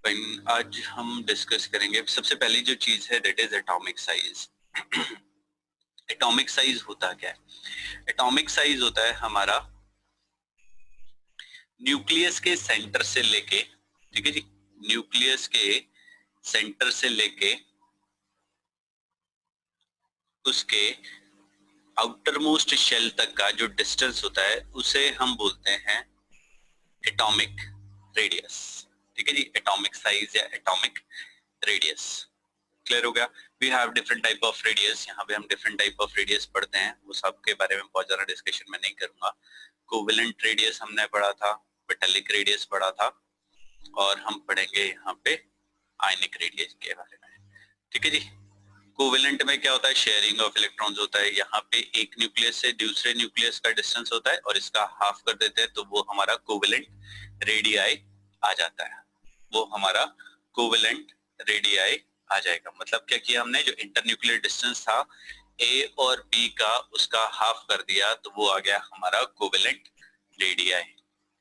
आज हम डिस्कस करेंगे सबसे पहली जो चीज है that is atomic size. Atomic size होता क्या है? एटॉमिक साइज होता है हमारा न्यूक्लियस के सेंटर से लेके, ठीक है जी, न्यूक्लियस के सेंटर से लेके उसके आउटर मोस्ट शेल तक का जो डिस्टेंस होता है उसे हम बोलते हैं एटॉमिक रेडियस। ठीक है जी, एटॉमिक साइज या एटॉमिक रेडियस। क्लियर हो गया? We have different type of radius. यहाँ पे हम डिफरेंट टाइप ऑफ रेडियस पढ़ते हैं, वो सब के बारे में बहुत ज्यादा डिस्कशन में नहीं करूंगा। कोवेलेंट रेडियस हमने पढ़ा था, मेटालिक रेडियस पढ़ा था, और हम पढ़ेंगे यहाँ पे आयनिक रेडियस के बारे में। ठीक है जी। कोवेलेंट में क्या होता है? शेयरिंग ऑफ इलेक्ट्रॉन्स होता है। यहाँ पे एक न्यूक्लियस से दूसरे न्यूक्लियस का डिस्टेंस होता है और इसका हाफ कर देते हैं तो वो हमारा कोवेलेंट रेडियाई आ जाता है। वो हमारा कोवेलेंट रेडियाई आ जाएगा। मतलब क्या किया हमने? जो इंटरन्यूक्लियर डिस्टेंस था ए और बी का, उसका हाफ कर दिया तो वो आ गया हमारा कोवेलेंट रेडियाई।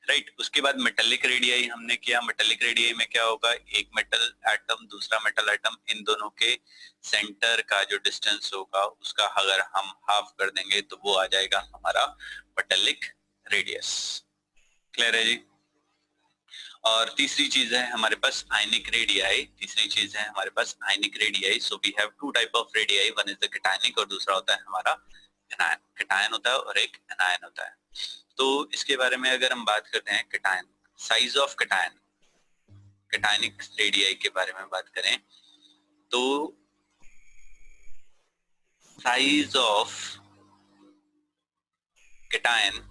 राइट। उसके बाद मेटालिक रेडियाई हमने किया। मेटालिक रेडियाई में क्या होगा? एक मेटल एटम दूसरा मेटल एटम, इन दोनों के सेंटर का जो डिस्टेंस होगा उसका अगर हम हाफ कर देंगे तो वो आ जाएगा हमारा मेटालिक रेडियस। क्लियर है जी? और तीसरी चीज है हमारे पास आयनिक रेडियाई। तीसरी चीज है हमारे पास ionic radii. So we have two type of radii, one is the cationic और दूसरा होता है हमारा एनायन। कैटायन होता है और एक एनायन होता है। तो इसके बारे में अगर हम बात करते हैं, cation, size of cation, cationic radii के बारे में बात करें तो size of cation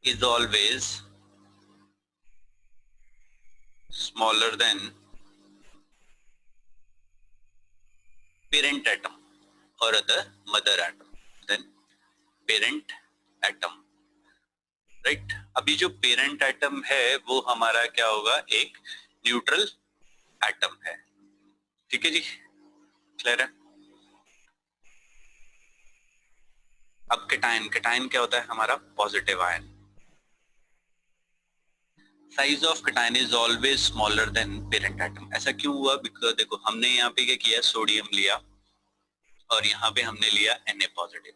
is always smaller than parent atom or other mother atom than parent atom, right? अभी जो parent atom है वो हमारा क्या होगा? एक न्यूट्रल एटम है। ठीक है जी, क्लियर है? अब कैटायन, कैटायन क्या होता है? हमारा positive ion. Size of cation is always smaller than parent atom. ऐसा क्यों हुआ? बिकॉज देखो हमने यहाँ पे क्या किया, सोडियम लिया और यहाँ पे हमने लिया Na पॉजिटिव।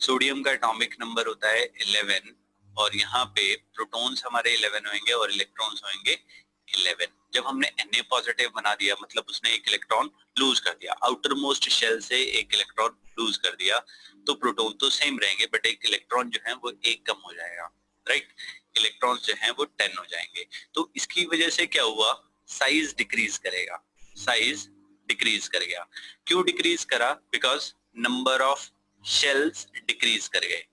सोडियम का एटॉमिक नंबर होता है 11 और यहाँ पे प्रोटॉन्स हमारे 11 होंगे और इलेक्ट्रॉन्स होंगे 11। जब हमने Na पॉजिटिव बना दिया मतलब उसने एक इलेक्ट्रॉन लूज कर दिया, आउटर मोस्ट शेल से एक इलेक्ट्रॉन लूज कर दिया, तो प्रोटॉन तो सेम रहेंगे बट एक इलेक्ट्रॉन जो है वो एक कम हो जाएगा। राइट, इलेक्ट्रॉन्स जो हैं वो 10 हो जाएंगे। तो इसकी वजह से क्या हुआ? साइज डिक्रीज करेगा, साइज डिक्रीज कर गया। क्यों डिक्रीज करा? Because number of shells decrease कर गए,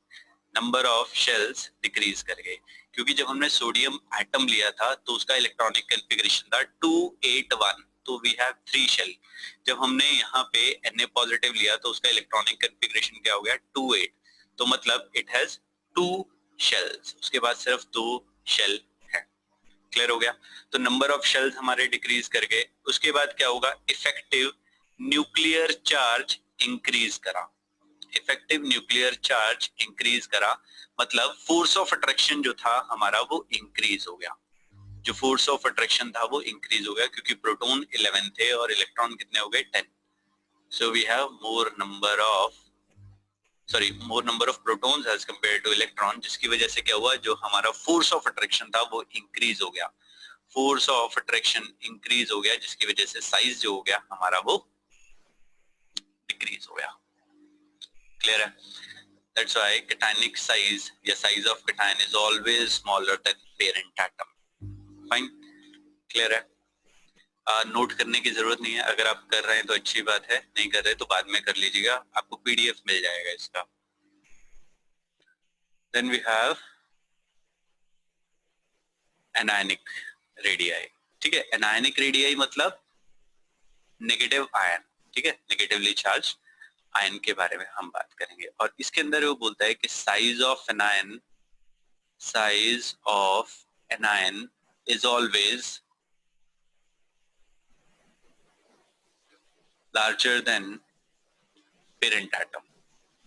नंबर ऑफ शेल्स डिक्रीज कर गए। क्योंकि जब हमने सोडियम एटम लिया था तो उसका इलेक्ट्रॉनिक कॉन्फ़िगरेशन था 281, तो वी हैव 3 शेल। जब हमने यहाँ पे Na पॉजिटिव लिया तो उसका इलेक्ट्रॉनिक कॉन्फ़िगरेशन क्या हो गया? 28, तो मतलब इट हैज 2 शेल्स। उसके बाद सिर्फ 2 शेल है। क्लियर हो गया? तो नंबर ऑफ शेल्स हमारे डिक्रीज कर गए। उसके बाद क्या होगा? इफेक्टिव न्यूक्लियर चार्ज इंक्रीज करा। इफेक्टिव न्यूक्लियर चार्ज इंक्रीज करा मतलब फोर्स ऑफ अट्रैक्शन जो था हमारा वो इंक्रीज हो गया। जो फोर्स ऑफ अट्रैक्शन था वो इंक्रीज हो गया क्योंकि प्रोटॉन 11 थे और इलेक्ट्रॉन कितने हो गए? 10। So we have more number of protons as compare to electron, जिसकी वजह से क्या हुआ? जो हमारा फोर्स ऑफ अट्रैक्शन था वो इंक्रीज हो गया। फोर्स ऑफ अट्रैक्शन इंक्रीज हो गया जिसकी वजह से साइज जो हो गया हमारा वो डिक्रीज हो गया। क्लियर है? That's why cationic size या size of cation is always smaller than parent atom. Fine? Clear है? नोट करने की जरूरत नहीं है। अगर आप कर रहे हैं तो अच्छी बात है, नहीं कर रहे तो बाद में कर लीजिएगा, आपको पीडीएफ मिल जाएगा इसका। Then we have anionic radii. ठीक है, anionic radii मतलब नेगेटिव आयन। ठीक है, नेगेटिवली चार्ज आयन के बारे में हम बात करेंगे। और इसके अंदर वो बोलता है कि size of an ion is always larger than parent atom.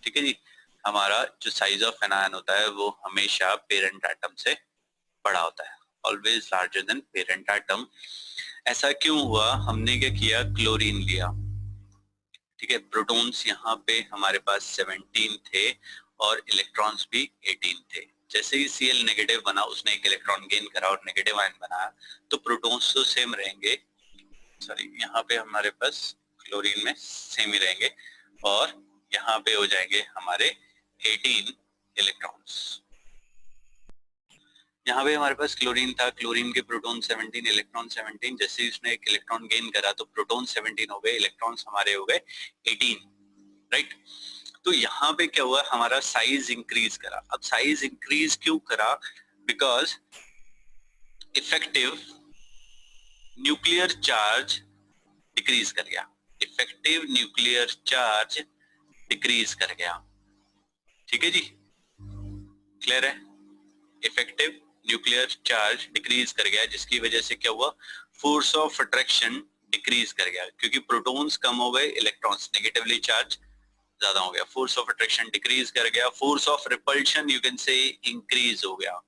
ठीक है जी, हमारा जो साइज ऑफ एन आयन होता है वो हमेशा पेरेंट एटम से बड़ा होता है, always larger than parent atom. ऐसा क्यों हुआ? हमने क्या किया, क्लोरीन लिया, ठीक है, प्रोटॉन्स यहाँ पे हमारे पास 17 थे और इलेक्ट्रॉन्स भी 18 थे। जैसे ही Cl नेगेटिव बना, उसने एक इलेक्ट्रॉन गेन करा और नेगेटिव आयन बनाया, तो प्रोटॉन्स तो सेम रहेंगे, सॉरी यहाँ पे हमारे पास क्लोरीन में सेम ही रहेंगे, और यहाँ पे हो जाएंगे हमारे 18 इलेक्ट्रॉन्स। यहाँ पे हमारे पास क्लोरीन था, क्लोरीन के प्रोटॉन 17, इलेक्ट्रॉन 17। जैसे ही उसने एक इलेक्ट्रॉन गेन करा तो प्रोटॉन 17 हो गए, इलेक्ट्रॉन्स हमारे हो गए 18, राइट। तो यहाँ पे क्या हुआ, हमारा साइज इंक्रीज करा। अब साइज इंक्रीज क्यों करा? Because effective nuclear charge decrease कर गया, इफेक्टिव न्यूक्लियर चार्ज डिक्रीज कर गया, ठीक है जी, क्लियर है? इफेक्टिव न्यूक्लियर चार्ज डिक्रीज कर गया, जिसकी वजह से क्या हुआ, फोर्स ऑफ अट्रैक्शन डिक्रीज कर गया, क्योंकि प्रोटॉन्स कम हो गए, इलेक्ट्रॉन्स नेगेटिवली चार्ज ज्यादा हो गया, फोर्स ऑफ अट्रैक्शन डिक्रीज कर गया। Force of repulsion you can से इंक्रीज हो गया,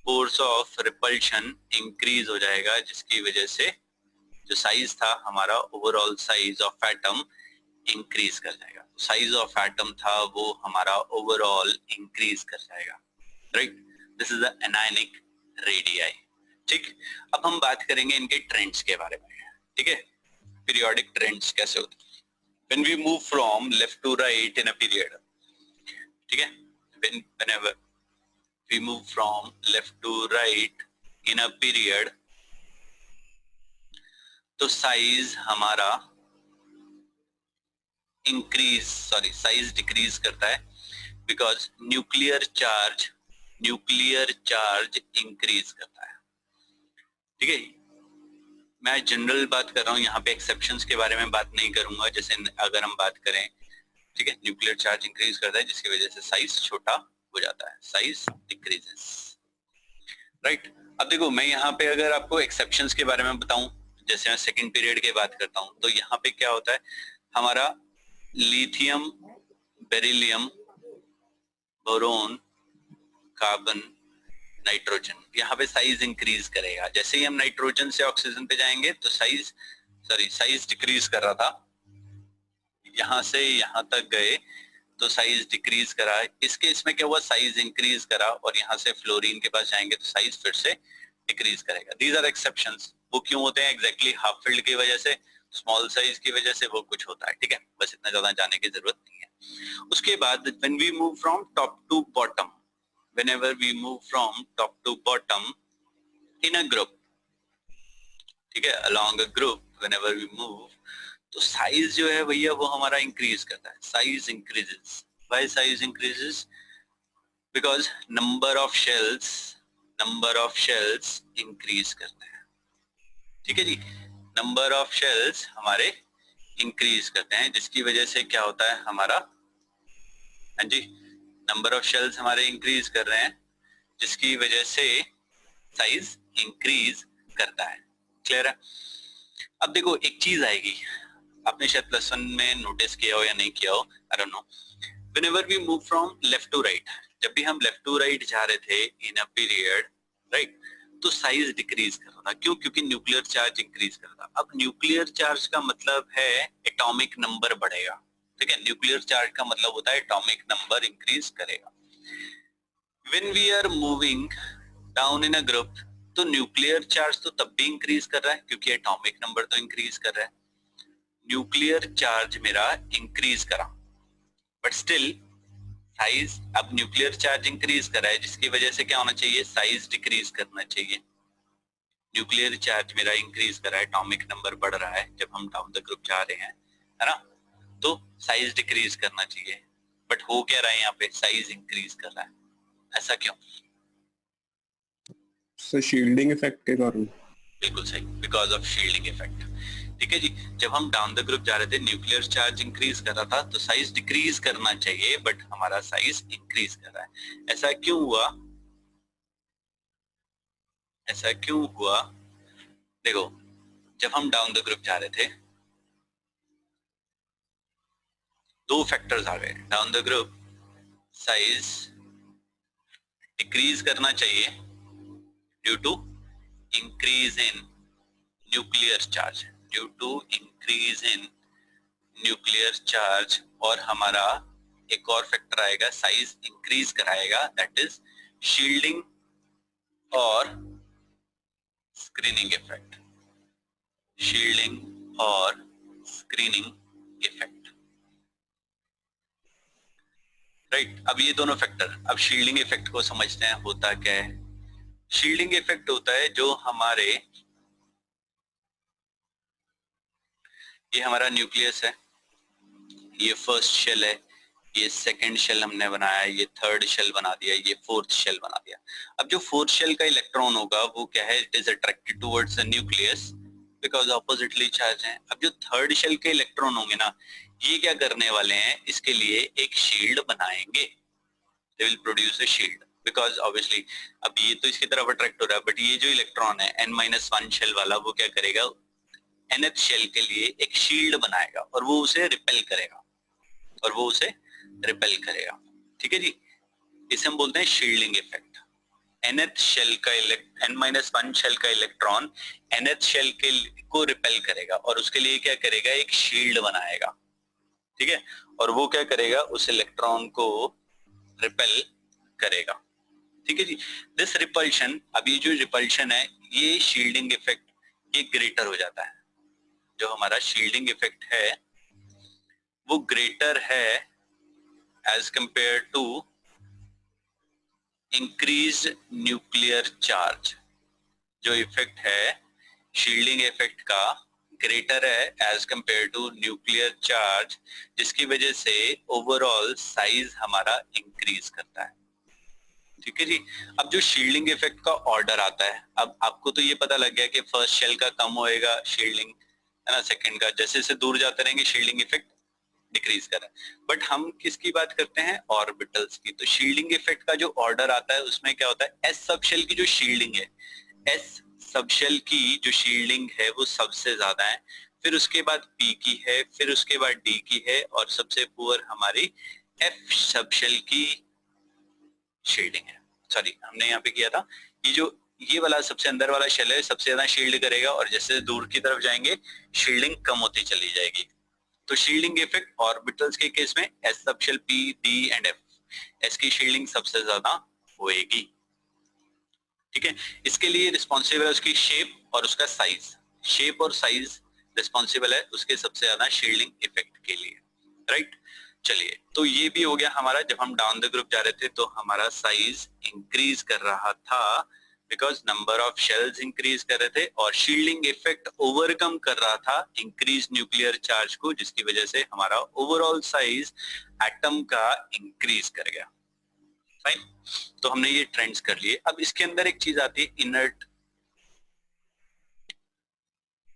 फोर्स ऑफ रिपल्शन इंक्रीज हो जाएगा, जिसकी वजह से जो साइज था हमारा, overall size of atom increase कर जाएगा। साइज ऑफ एटम था वो हमारा ओवरऑल इंक्रीज कर जाएगा, right. This is the anionic radii, ठीक। अब हम बात करेंगे इनके ट्रेंड्स के बारे में, ठीक है, पीरियोडिक ट्रेंड्स कैसे होते हैं when we move from left to right in a period, ठीक है, whenever we move from left to right in a period, तो साइज हमारा इंक्रीज, सॉरी साइज डिक्रीज करता है, बिकॉज न्यूक्लियर चार्ज इंक्रीज करता है, ठीक है। मैं जनरल बात कर रहा हूँ, यहाँ पे एक्सेप्शंस के बारे में बात नहीं करूंगा। जैसे अगर हम बात करें, ठीक है, न्यूक्लियर चार्ज इंक्रीज करता है, जिसकी वजह से साइज छोटा हो जाता है, साइज डिक्रीजेस, राइट। अब देखो, मैं यहाँ पे अगर आपको एक्सेप्शंस के बारे में बताऊं, जैसे मैं सेकंड पीरियड की बात करता हूं, तो यहाँ पे क्या होता है, हमारा lithium, beryllium, boron, carbon, nitrogen, यहाँ पे साइज इंक्रीज करेगा। जैसे ही हम नाइट्रोजन से ऑक्सीजन पे जाएंगे तो साइज डिक्रीज कर रहा था, यहाँ से यहाँ तक गए तो साइज डिक्रीज करा। इस केस में क्या हुआ, साइज इंक्रीज करा, और यहाँ से फ्लोरीन के पास जाएंगे तो साइज फिर से डिक्रीज करेगा। These are exceptions. वो क्यों होते हैं? एग्जैक्टली हाफ फील्ड की वजह से, स्मॉल साइज की वजह से वो कुछ होता है, ठीक है, बस इतना ज्यादा जाने की जरूरत नहीं है। उसके बाद when we move from top to bottom, whenever we move from top to bottom in a group, ठीक है, along a group, whenever we move, तो साइज जो है भैया वो हमारा इंक्रीज करता है, size increases. Why size increases? Because number of shells increase करते हैं, ठीक है जी, नंबर ऑफ शेल्स हमारे इंक्रीज करते हैं, जिसकी वजह से क्या होता है हमारा, हाँ जी, नंबर ऑफ शेल्स हमारे इंक्रीज कर रहे हैं, जिसकी वजह से साइज इंक्रीज करता है, क्लियर है? अब देखो एक चीज आएगी, आपने शायद +1 में नोटिस किया हो या नहीं किया हो, I don't know, whenever we move from left to right, जब भी हम लेफ्ट टू राइट जा रहे थे इन अ पीरियड, राइट, तो साइज डिक्रीज कर रहा था। क्यों? क्योंकि न्यूक्लियर चार्ज इंक्रीज कर रहा था। अब न्यूक्लियर चार्ज का मतलब है एटॉमिक नंबर बढ़ेगा, ठीक है, न्यूक्लियर चार्ज का मतलब होता है एटॉमिक नंबर इंक्रीज करेगा। When we are moving down in a group, तो न्यूक्लियर चार्ज तो तब भी इंक्रीज कर रहा है क्योंकि एटॉमिक नंबर तो इंक्रीज कर रहा है। न्यूक्लियर चार्ज मेरा इंक्रीज करा, बट स्टिल साइज, अब न्यूक्लियर चार्ज इंक्रीज कर रहा है, जिसकी वजह से क्या होना चाहिए, साइज डिक्रीज करना चाहिए। न्यूक्लियर चार्ज मेरा इंक्रीज कर रहा है, एटॉमिक नंबर बढ़ रहा है जब हम डाउन द ग्रुप जा रहे हैं, है ना, तो साइज डिक्रीज करना चाहिए, बट हो क्या रहा है यहाँ पे, साइज इंक्रीज कर रहा है। ऐसा क्यों? सर शील्डिंग इफेक्ट के कारण। बिल्कुल सही, बिकॉज ऑफ शील्डिंग इफेक्ट, ठीक है जी। जब हम डाउन द ग्रुप जा रहे थे, न्यूक्लियर चार्ज इंक्रीज कर रहा था, तो साइज डिक्रीज करना चाहिए, बट हमारा साइज इंक्रीज कर रहा है। ऐसा क्यों हुआ? ऐसा क्यों हुआ? देखो, जब हम डाउन द ग्रुप जा रहे थे, दो फैक्टर्स आ गए down the group, size decrease करना चाहिए due to increase in nuclear charge, due to increase in nuclear charge, और हमारा एक और फैक्टर आएगा साइज इंक्रीज कराएगा, दैट इज शील्डिंग और स्क्रीनिंग इफेक्ट, शील्डिंग और स्क्रीनिंग इफेक्ट, राइट। अब ये दोनों फैक्टर, अब शील्डिंग इफेक्ट को समझते हैं होता क्या है। शील्डिंग इफेक्ट होता है जो हमारे, ये हमारा न्यूक्लियस है, ये फर्स्ट शेल है, ये सेकंड शेल हमने बनाया, ये थर्ड शेल बना दिया, ये फोर्थ शेल बना दिया। अब जो फोर्थ शेल का इलेक्ट्रॉन होगा वो क्या है, it is attracted towards the nucleus because oppositely charge है। अब जो थर्ड शेल के इलेक्ट्रॉन होंगे ना, ये क्या करने वाले हैं, इसके लिए एक शील्ड बनाएंगे, they will produce a shield because obviously अब ये तो इसकी तरफ अट्रैक्ट हो रहा है, बट ये जो इलेक्ट्रॉन है n-1 शेल वाला, वो क्या करेगा, nth शेल के लिए एक शील्ड बनाएगा और वो उसे रिपेल करेगा, और वो उसे रिपेल करेगा, ठीक है जी। इसे हम बोलते हैं शील्डिंग इफेक्ट। nth शेल का n-1 शेल का इलेक्ट्रॉन nth शेल के को रिपेल करेगा और उसके लिए क्या करेगा, एक शील्ड बनाएगा, ठीक है, और वो क्या करेगा, उस इलेक्ट्रॉन को रिपेल करेगा, ठीक है जी। दिस रिपल्शन, अब ये जो रिपल्शन है, ये शील्डिंग इफेक्ट ये ग्रेटर हो जाता है, जो हमारा शील्डिंग इफेक्ट है वो ग्रेटर है as compare to increased nuclear charge. जो इफेक्ट है शील्डिंग इफेक्ट का ग्रेटर है as compare to nuclear charge, जिसकी वजह से ओवरऑल साइज हमारा इंक्रीज करता है, ठीक है जी। अब जो शील्डिंग इफेक्ट का ऑर्डर आता है, अब आपको तो ये पता लग गया कि फर्स्ट शेल का कम होएगा शील्डिंग, है ना, सेकंड का, जैसे जैसे दूर जाते रहेंगे शील्डिंग इफेक्ट डिक्रीज कर रहा है। बट हम किसकी बात करते हैं, ऑर्बिटल्स की। तो शील्डिंग इफेक्ट का जो ऑर्डर आता है उसमें क्या होता है, एस सबशेल की जो शील्डिंग है, एस सबशेल की जो शील्डिंग है वो सबसे ज्यादा है, फिर उसके बाद पी की है, फिर उसके बाद डी की है, और सबसे पुअर हमारी एफ सबशेल की शील्डिंग है। सॉरी, हमने यहाँ पे किया था, ये जो ये वाला सबसे अंदर वाला शेल है सबसे ज्यादा शील्ड करेगा, और जैसे दूर की तरफ जाएंगे शील्डिंग कम होती चली जाएगी। तो शील्डिंग इफेक्ट ऑर्बिटल्स के केस में S subshell P D and F, S की शील्डिंग सबसे ज्यादा होएगी, ठीक है। इसके लिए रिस्पॉन्सिबल है उसकी शेप और उसका साइज, शेप और साइज रिस्पॉन्सिबल है उसके सबसे ज्यादा शील्डिंग इफेक्ट के लिए, राइट। चलिए, तो ये भी हो गया हमारा, जब हम डाउन द ग्रुप जा रहे थे तो हमारा साइज इंक्रीज कर रहा था because number of shells increase कर रहे थे, और शील्डिंग इफेक्ट ओवरकम कर रहा था इंक्रीज न्यूक्लियर चार्ज को, जिसकी वजह से हमारा ओवरऑल साइज एटम का इंक्रीज कर गया, फाइन। तो हमने ये ट्रेंड्स कर लिए। अब इसके अंदर एक चीज आती है, इनर्ट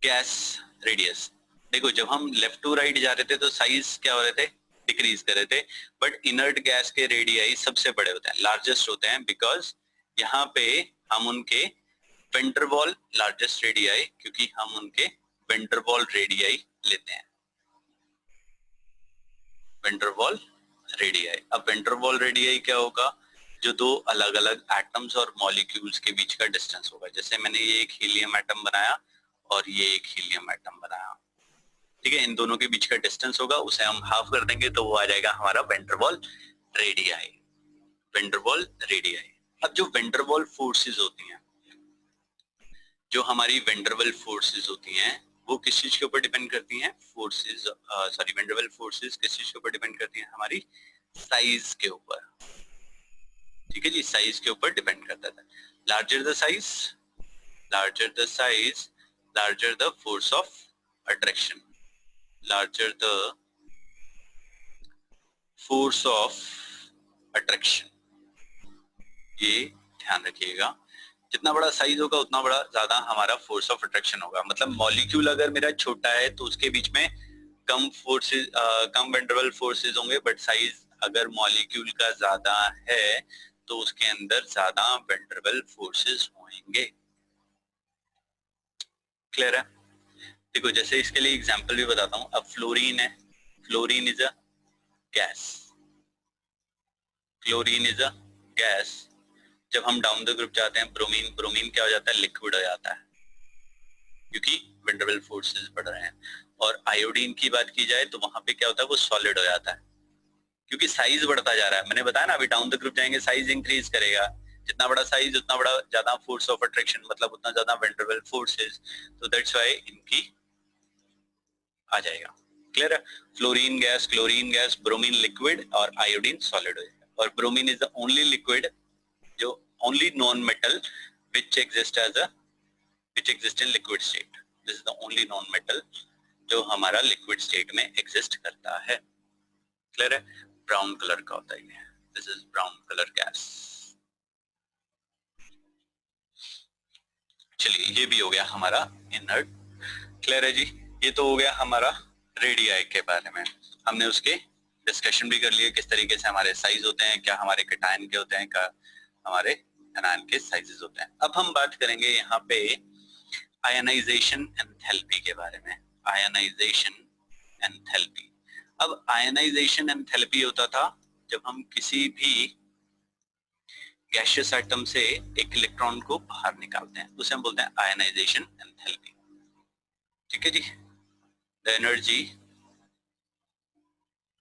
गैस रेडियस। देखो, जब हम लेफ्ट टू राइट जा रहे थे तो साइज क्या हो रहे थे, डिक्रीज कर रहे थे, बट इनर्ट गैस के रेडियाई सबसे बड़े होते हैं, लार्जेस्ट होते हैं, बिकॉज यहाँ पे हम उनके वेंडरवॉल लार्जेस्ट रेडियाई, क्योंकि हम उनके वेंडरवॉल रेडियाई लेते हैं, वेंडरवॉल रेडियाई। अब वेंडरवॉल रेडियाई क्या होगा, जो दो अलग अलग एटम्स और मॉलिक्यूल्स के बीच का डिस्टेंस होगा। जैसे मैंने ये एक हीलियम एटम बनाया और ये एक हीलियम एटम बनाया, ठीक है, इन दोनों के बीच का डिस्टेंस होगा, उसे हम हाफ कर देंगे तो वो आ जाएगा हमारा वेंडरवॉल रेडियाई, वेंडरवॉल रेडियाई। अब जो वेंडरवॉल फोर्सेस होती हैं, जो हमारी वेंडरवॉल फोर्सेस होती हैं, वो किस चीज के ऊपर डिपेंड करती हैं, फोर्सेस, सॉरी, वेंडरवॉल फोर्सेस किस चीज के ऊपर डिपेंड करती हैं, हमारी साइज के ऊपर, ठीक है जी, साइज के ऊपर डिपेंड करता है। Larger the size, larger the size, larger the force of attraction, larger the force of attraction, ये ध्यान रखिएगा। जितना बड़ा साइज होगा उतना बड़ा ज्यादा हमारा फोर्स ऑफ अट्रैक्शन होगा। मतलब मॉलिक्यूल अगर मेरा छोटा है तो उसके बीच में कम फोर्सेस, कम वेंडरवल फोर्सेस होंगे, बट साइज अगर मॉलिक्यूल का ज्यादा है तो उसके अंदर ज्यादा वेंडरवल फोर्सेस होंगे। क्लियर है? देखो, जैसे इसके लिए एग्जांपल भी बताता हूँ। अब फ्लोरीन है, fluorine is a gas, fluorine is a gas. जब हम डाउन द ग्रुप जाते हैं ब्रोमीन, ब्रोमीन क्या हो जाता है, लिक्विड हो जाता है क्योंकि वैन फोर्सेस बढ़ रहे हैं। और आयोडीन की बात की जाए तो वहां पे क्या होता है, वो सॉलिड हो जाता है क्योंकि साइज बढ़ता जा रहा है। मैंने बताया ना अभी डाउन द ग्रुप जाएंगे साइज इंक्रीज करेगा, जितना बड़ा साइज उतना बड़ा ज्यादा फोर्स ऑफ अट्रैक्शन, मतलब उतना ज्यादा वैन फोर्सेस, तो दैट्स व्हाई इनकी आ जाएगा। क्लियर है? क्लोरीन गैस, ब्रोमीन लिक्विड और आयोडीन सॉलिड हो जाएगा। और bromine is the only liquid जो only non metal which exist in liquid state. This is the only non metal जो हमारा लिक्विड स्टेट में एग्जिस्ट करता है। क्लियर है? ब्राउन कलर का होता है ये, this is brown colour gas. चलिए ये भी हो गया हमारा इनर्ट। क्लियर है जी? ये तो हो गया हमारा रेडियाई के बारे में, हमने उसके डिस्कशन भी कर लिए किस तरीके से हमारे साइज होते हैं, क्या हमारे कैटायन के होते हैं, क्या हमारे एनायन के साइजेस होते हैं। अब हम बात करेंगे यहाँ पे आयनाइजेशन एंथैल्पी के बारे में। Ionisation enthalpy. अब आयनाइजेशन एंथैल्पी होता था जब हम किसी भी गैसियस एटम से एक इलेक्ट्रॉन को बाहर निकालते हैं, उसे हम बोलते हैं आयनाइजेशन एंथैल्पी। ठीक है जी? The energy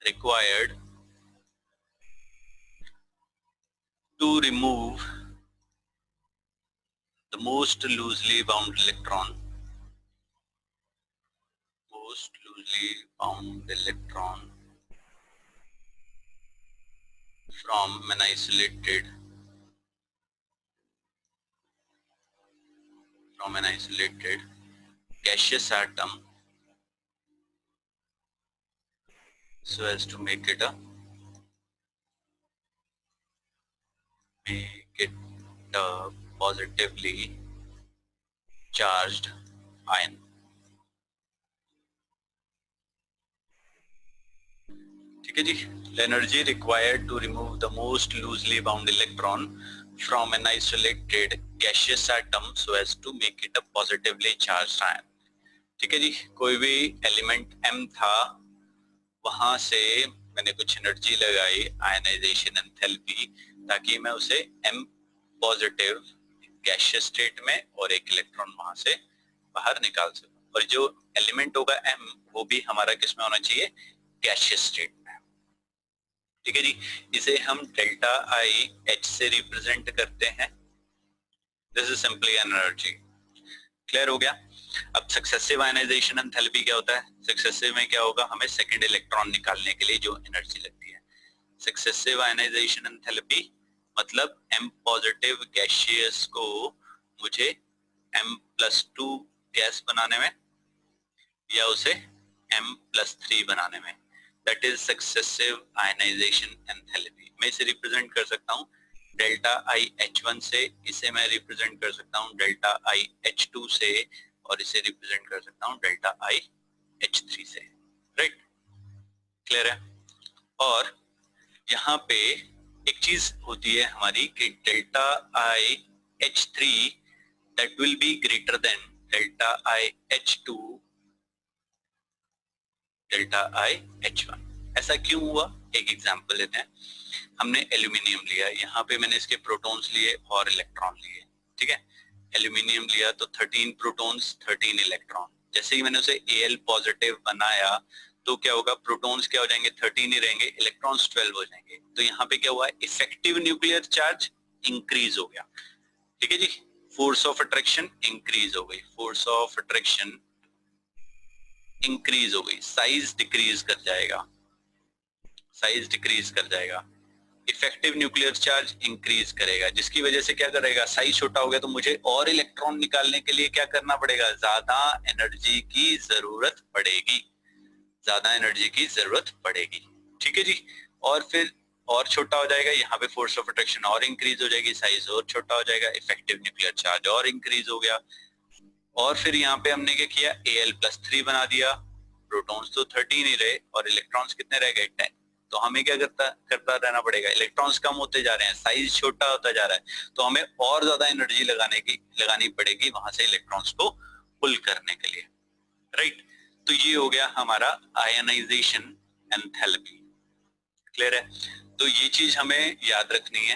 required to remove the most loosely bound electron from an isolated gaseous atom so as to make it a positively charged ion. ठीक है जी? Energy required to remove the most loosely bound electron from an isolated gaseous atom so as to make it a positively charged ion. ठीक है जी? कोई भी element M था, वहां से मैंने कुछ एनर्जी लगाई आयनाइजेशन एंथैल्पी, ताकि मैं उसे M पॉजिटिव गैसियस स्टेट में और एक इलेक्ट्रॉन वहां से बाहर निकाल सकूं। और जो एलिमेंट होगा M वो भी हमारा किस में होना चाहिए, गैसियस स्टेट में। ठीक है जी? इसे हम डेल्टा आई एच से रिप्रेजेंट करते हैं। This is simply energy. Clear हो गया? अब सक्सेसिव आयनाइजेशन एंथैल्पी क्या होता है? सक्सेसिव में क्या होगा, हमें सेकंड इलेक्ट्रॉन निकालने के लिए जो एनर्जी लगती है। सक्सेसिव आयनाइजेशन एंथैल्पी मतलब M पॉजिटिव गैसियस को मुझे M+2 गैस बनाने में या उसे M+3 बनाने में, that is successive ionisation enthalpy. मैं इसे रिप्रेजेंट कर सकता हूँ डेल्टा आई H1 से, इसे मैं रिप्रेजेंट कर सकता हूँ डेल्टा आई H2 से, और इसे रिप्रेजेंट कर सकता हूँ डेल्टा आई H3 से। राइट? क्लियर है? और यहाँ पे एक चीज होती है हमारी कि delta I H3 that will be greater than delta I H2 delta I H1। ऐसा क्यों हुआ? एक एग्जांपल लेते हैं। हमने एल्यूमिनियम लिया, यहाँ पे मैंने इसके प्रोटॉन्स लिए और इलेक्ट्रॉन लिए। ठीक है? एल्यूमिनियम लिया तो 13 प्रोटॉन्स 13 इलेक्ट्रॉन। जैसे ही मैंने उसे Al पॉजिटिव बनाया तो क्या होगा, प्रोटॉन्स क्या हो जाएंगे, 13 ही रहेंगे, इलेक्ट्रॉन्स 12 हो जाएंगे। तो यहाँ पे क्या हुआ, इफेक्टिव न्यूक्लियर चार्ज इंक्रीज हो गया। ठीक है जी? फोर्स ऑफ अट्रैक्शन इंक्रीज हो गई, फोर्स ऑफ अट्रैक्शन इंक्रीज हो गई, साइज डिक्रीज कर जाएगा, साइज डिक्रीज कर जाएगा। इफेक्टिव न्यूक्लियर चार्ज इंक्रीज करेगा, जिसकी वजह से क्या करेगा, साइज छोटा हो गया तो मुझे और इलेक्ट्रॉन निकालने के लिए क्या करना पड़ेगा, ज्यादा एनर्जी की जरूरत पड़ेगी, ज्यादा एनर्जी की जरूरत पड़ेगी। ठीक है जी? और फिर और छोटा हो जाएगा, यहाँ पे फोर्स ऑफ अट्रैक्शन और इंक्रीज हो जाएगी, साइज और छोटा हो जाएगा, इफेक्टिव न्यूक्लियर चार्ज और इंक्रीज हो गया। और फिर यहाँ पे हमने क्या किया, Al+3 बना दिया, प्रोटॉन्स तो 13 ही रहे और इलेक्ट्रॉन्स कितने रह गए, 10। तो हमें क्या करता रहना पड़ेगा, इलेक्ट्रॉन्स कम होते जा रहे हैं, साइज छोटा होता जा रहा है, तो हमें और ज्यादा एनर्जी लगानी पड़ेगी वहां से इलेक्ट्रॉन्स को पुल करने के लिए। राइट? तो ये हो गया हमारा आयनाइजेशन एंथैल्पी। क्लियर है? तो ये चीज हमें याद रखनी है।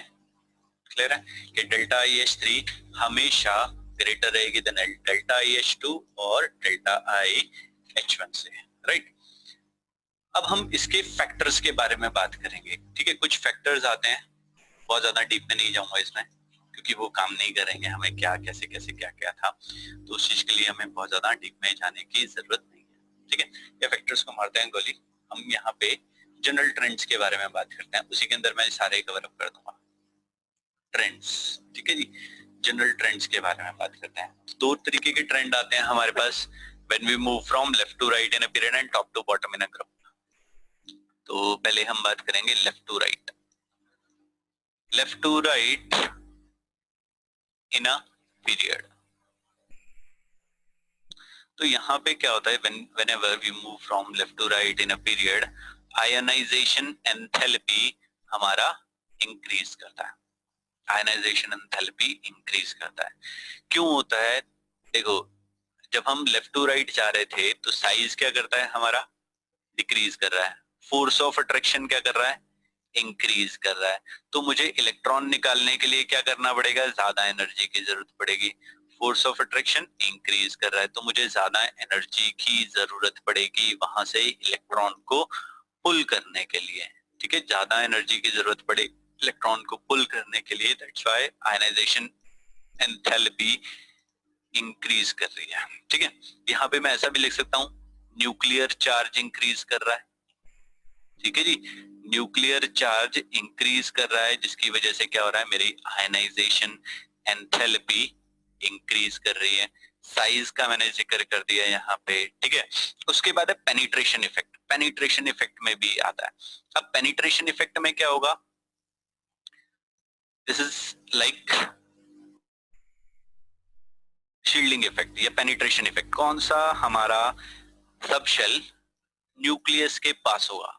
क्लियर है कि डेल्टा IH3 हमेशा ग्रेटर रहेगी देन डेल्टा IH2 और डेल्टा IH1 से, राइट। अब हम इसके फैक्टर्स के बारे में बात करेंगे, ठीक है। कुछ फैक्टर्स आते हैं, बहुत ज्यादा डीप में नहीं जाऊंगा इसमें क्योंकि वो काम नहीं करेंगे, हमें क्या कैसे कैसे क्या क्या था, तो उस चीज के लिए हमें बहुत ज्यादा डीप में जाने की जरूरत नहीं है, ठीक है। ये फैक्टर्स को मारते हैं गोली। हम यहाँ पे जनरल ट्रेंड्स के बारे में बात करते हैं, उसी के अंदर मैं सारे कवर अप कर दूंगा ट्रेंड्स, ठीक है जी। जनरल ट्रेंड्स के बारे में बात करते हैं। दो तरीके के ट्रेंड आते हैं हमारे पास, when we move from left to right in a period and top to bottom in a group. तो पहले हम बात करेंगे left to right. Left to right in a period, तो यहाँ पे क्या होता है, whenever we move from left to right in a period, ionisation enthalpy हमारा इंक्रीज करता है। आयनाइजेशन एंथैल्पी इंक्रीज करता है। क्यों होता है? देखो, जब हम लेफ्ट टू राइट जा रहे थे तो साइज क्या करता है हमारा, डिक्रीज कर रहा है। फोर्स ऑफ अट्रैक्शन क्या कर रहा है, इंक्रीज कर रहा है। तो मुझे इलेक्ट्रॉन निकालने के लिए क्या करना पड़ेगा, ज्यादा एनर्जी की जरूरत पड़ेगी। फोर्स ऑफ अट्रैक्शन इंक्रीज कर रहा है तो मुझे ज्यादा एनर्जी की जरूरत पड़ेगी वहां से इलेक्ट्रॉन को पुल करने के लिए, ठीक है। ज्यादा एनर्जी की जरूरत पड़े इलेक्ट्रॉन को पुल करने के लिए, that's why ionisation enthalpy increase कर रही है, ठीक है। यहाँ पे मैं ऐसा भी लिख सकता हूँ, न्यूक्लियर चार्ज इंक्रीज कर रहा है, ठीक है जी। न्यूक्लियर चार्ज इंक्रीज कर रहा है जिसकी वजह से क्या हो रहा है, मेरी आयनाइजेशन एंथैल्पी इंक्रीज कर रही है। साइज का मैंने जिक्र कर दिया यहाँ पे, ठीक है। उसके बाद है पेनिट्रेशन इफेक्ट। पेनिट्रेशन इफेक्ट में भी आता है। अब पेनिट्रेशन इफेक्ट में क्या होगा, this is like shielding effect या पेनिट्रेशन इफेक्ट। कौन सा, हमारा सब शेल न्यूक्लियस के पास होगा,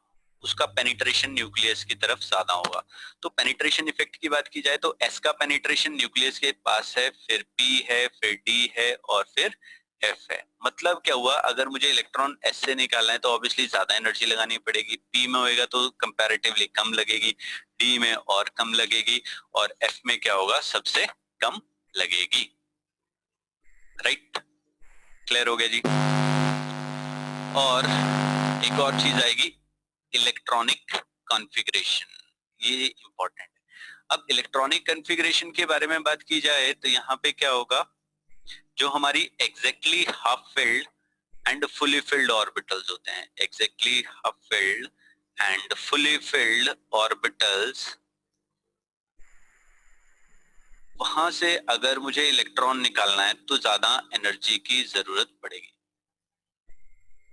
उसका पेनिट्रेशन न्यूक्लियस की तरफ ज्यादा होगा। तो पेनिट्रेशन इफेक्ट की बात की जाए तो एस का पेनिट्रेशन न्यूक्लियस के पास है, फिर पी है, फिर डी है और फिर एफ है। मतलब क्या हुआ, अगर मुझे इलेक्ट्रॉन एस से निकालना है तो ऑब्वियसली ज्यादा एनर्जी लगानी पड़ेगी। पी में होएगा तो कंपैरेटिवली कम लगेगी, डी में और कम लगेगी और एफ में क्या होगा, सबसे कम लगेगी, राइट। क्लियर हो गया जी। और एक और चीज आएगी, इलेक्ट्रॉनिक कॉन्फ़िगरेशन, ये इंपॉर्टेंट है। अब इलेक्ट्रॉनिक कॉन्फ़िगरेशन के बारे में बात की जाए तो यहाँ पे क्या होगा, जो हमारी exactly half filled and fully field orbitals होते हैं, exactly half filled and fully field orbitals, वहां से अगर मुझे इलेक्ट्रॉन निकालना है तो ज्यादा एनर्जी की जरूरत पड़ेगी।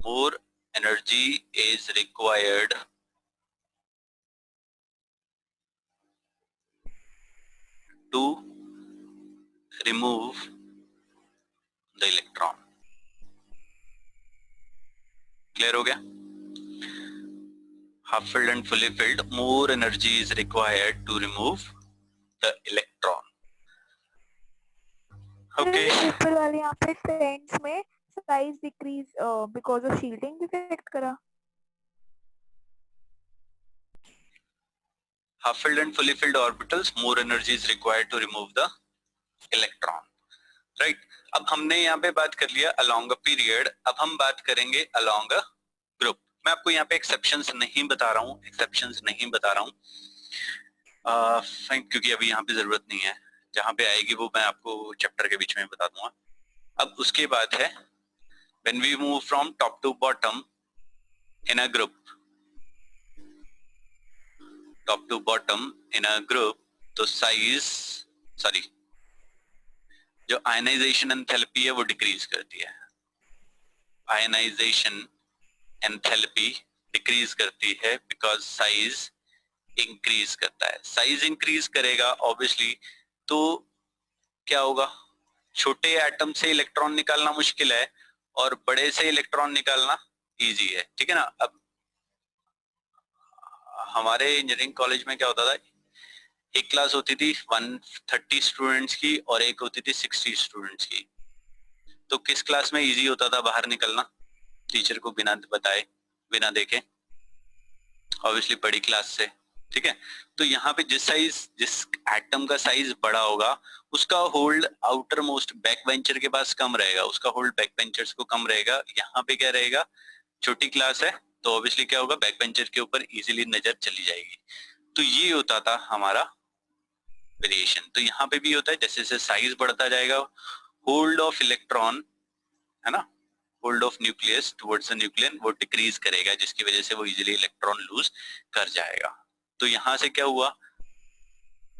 More energy is required to remove the electron. Clear हो गया? half filled and fully filled, more energy is required to remove the electron. Okay. ऊपर वाले यहाँ पे ट्रेंड्स में size decrease because of shielding effect करा। Half filled and fully filled orbitals, more energy is required to remove the electron. Right. अब हमने यहाँ पे बात कर लिया along a period, अब हम बात करेंगे along a group. मैं आपको यहाँ पे एक्सेप्शंस नहीं बता रहा हूँ, एक्सेप्शंस नहीं बता रहा हूँ क्योंकि अभी यहाँ पे जरूरत नहीं है, जहाँ पे आएगी वो मैं आपको चैप्टर के बीच में बता दूंगा। अब उसके बाद है when we move from top to bottom in a group, top to bottom in a group, तो साइज जो आयनाइजेशन एंथैल्पी है वो डिक्रीज करती है। आयनाइजेशन एंथैल्पी डिक्रीज करती है बिकॉज साइज इंक्रीज करता है। साइज इंक्रीज करेगा ऑब्वियसली, तो क्या होगा, छोटे एटम से इलेक्ट्रॉन निकालना मुश्किल है और बड़े से इलेक्ट्रॉन निकालना इजी है, ठीक है ना। अब हमारे इंजीनियरिंग कॉलेज में क्या होता था, एक क्लास होती थी 130 स्टूडेंट्स की और एक होती थी 60 स्टूडेंट्स की। तो किस क्लास में इजी होता था बाहर निकलना, टीचर को बिना बताए बिना देखे, ऑब्वियसली बड़ी क्लास से, ठीक है। तो यहाँ पे जिस एटम का साइज बड़ा होगा उसका hold outer most back venture के पास कम रहेगा, उसका होल्ड बैक वेंचर्स को कम रहेगा। यहाँ पे क्या रहेगा, छोटी क्लास है तो ऑब्वियसली क्या होगा, बैक वेंचर के ऊपर इजीली नजर चली जाएगी। तो ये होता था हमारा वेरिएशन। तो यहाँ पे भी होता है, जैसे जैसे साइज बढ़ता जाएगा होल्ड ऑफ इलेक्ट्रॉन, है ना, hold of nucleus towards the nucleon वो डिक्रीज करेगा, जिसकी वजह से वो इजीली इलेक्ट्रॉन लूज कर जाएगा। तो यहाँ से क्या हुआ,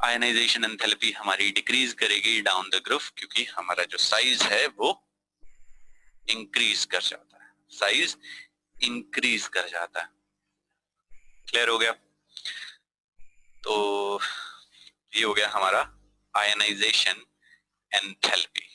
आयनाइजेशन एंथैल्पी हमारी डिक्रीज करेगी डाउन द ग्रुप, क्योंकि हमारा जो साइज है वो इंक्रीज कर जाता है, साइज इंक्रीज कर जाता है। क्लियर हो गया? तो ये हो गया हमारा ionisation enthalpy.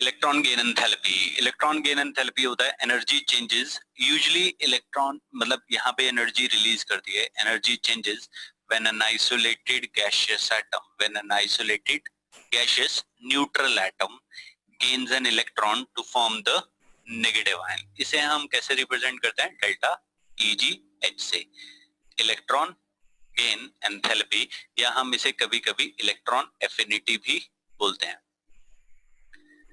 Electron gain enthalpy, electron gain enthalpy होता है एनर्जी चेंजेस, यूजुअली इलेक्ट्रॉन मतलब यहाँ पे एनर्जी रिलीज करती है, energy changes when an isolated gaseous atom, when an isolated gaseous neutral atom gains an electron to form the negative ion. इसे हम कैसे रिप्रेजेंट करते हैं, डेल्टा EgH से, इलेक्ट्रॉन गेन एंथैल्पी, या हम इसे कभी कभी इलेक्ट्रॉन एफिनिटी भी बोलते हैं।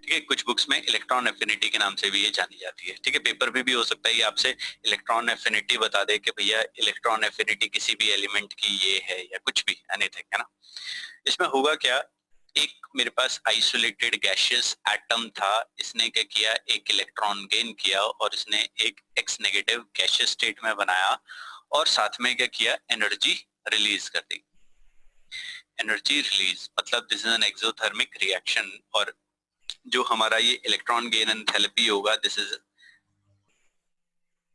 ठीक है, कुछ बुक्स में इलेक्ट्रॉन एफिनिटी के नाम से भी ये जानी जाती है। ठीक है, पेपर पे भी हो सकता है ये आपसे इलेक्ट्रॉन एफिनिटी बता दे कि भैया इलेक्ट्रॉन एफिनिटी किसी भी एलिमेंट की ये है, या कुछ भी, एनीथिंग, है ना। इसमें होगा क्या, एक मेरे पास आइसोलेटेड गैसियस एटम था, इसने क्या किया, एक इलेक्ट्रॉन गेन किया और इसने एक एक्स नेगेटिव गैसियस स्टेट में बनाया, और साथ में क्या किया, एनर्जी रिलीज कर दी। एनर्जी रिलीज मतलब this is an exothermic reaction, और जो हमारा ये इलेक्ट्रॉन गेन एंथैल्पी होगा दिस इज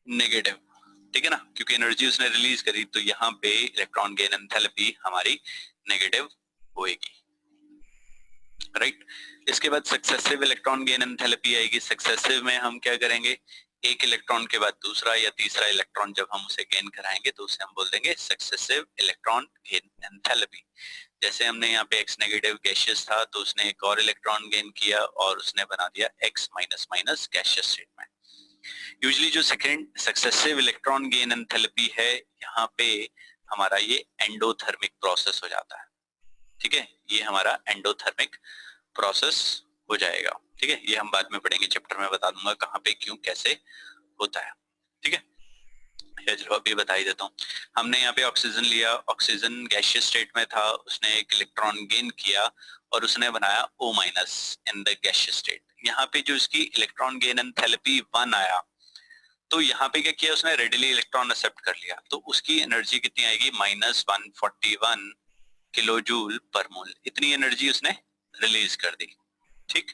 नेगेटिव। ठीक है ना, क्योंकि एनर्जी उसने रिलीज करी, तो यहाँ पे इलेक्ट्रॉन गेन एंथैल्पी हमारी नेगेटिव होएगी, राइट। इसके बाद सक्सेसिव इलेक्ट्रॉन गेन एंथैल्पी आएगी। सक्सेसिव में हम क्या करेंगे, एक इलेक्ट्रॉन के बाद दूसरा या तीसरा इलेक्ट्रॉन जब हम उसे गेन कराएंगे तो उसे हम बोल देंगे सक्सेसिव इलेक्ट्रॉन गेन एंथैल्पी। जैसे हमने यहाँ पे X नेगेटिव गैसियस था तो उसने एक और इलेक्ट्रॉन गेन किया और उसने बना दिया X minus minus gaseous state में। यूजुअली जो second successive electron gain enthalpy है, यहाँ पे हमारा ये एंडोथर्मिक प्रोसेस हो जाता है। ठीक है, ये हमारा एंडोथर्मिक प्रोसेस हो जाएगा। ठीक है, ये हम बाद में पढ़ेंगे, चैप्टर में बता दूंगा कहाँ पे क्यों कैसे होता है। ठीक है, चलो अभी बता ही देता हूँ। हमने यहाँ पे ऑक्सीजन लिया, ऑक्सीजन गैसियस स्टेट में था, उसने एक इलेक्ट्रॉन गेन किया और उसने बनाया O minus in the gaseous state. यहाँ पे जो इसकी इलेक्ट्रॉन गेन एंथैल्पी 1 आया, तो यहाँ पे क्या किया उसने, रेडिली इलेक्ट्रॉन एक्सेप्ट कर लिया, तो उसकी एनर्जी कितनी आएगी, -141 किलो जूल पर मोल, इतनी एनर्जी उसने रिलीज कर दी। ठीक,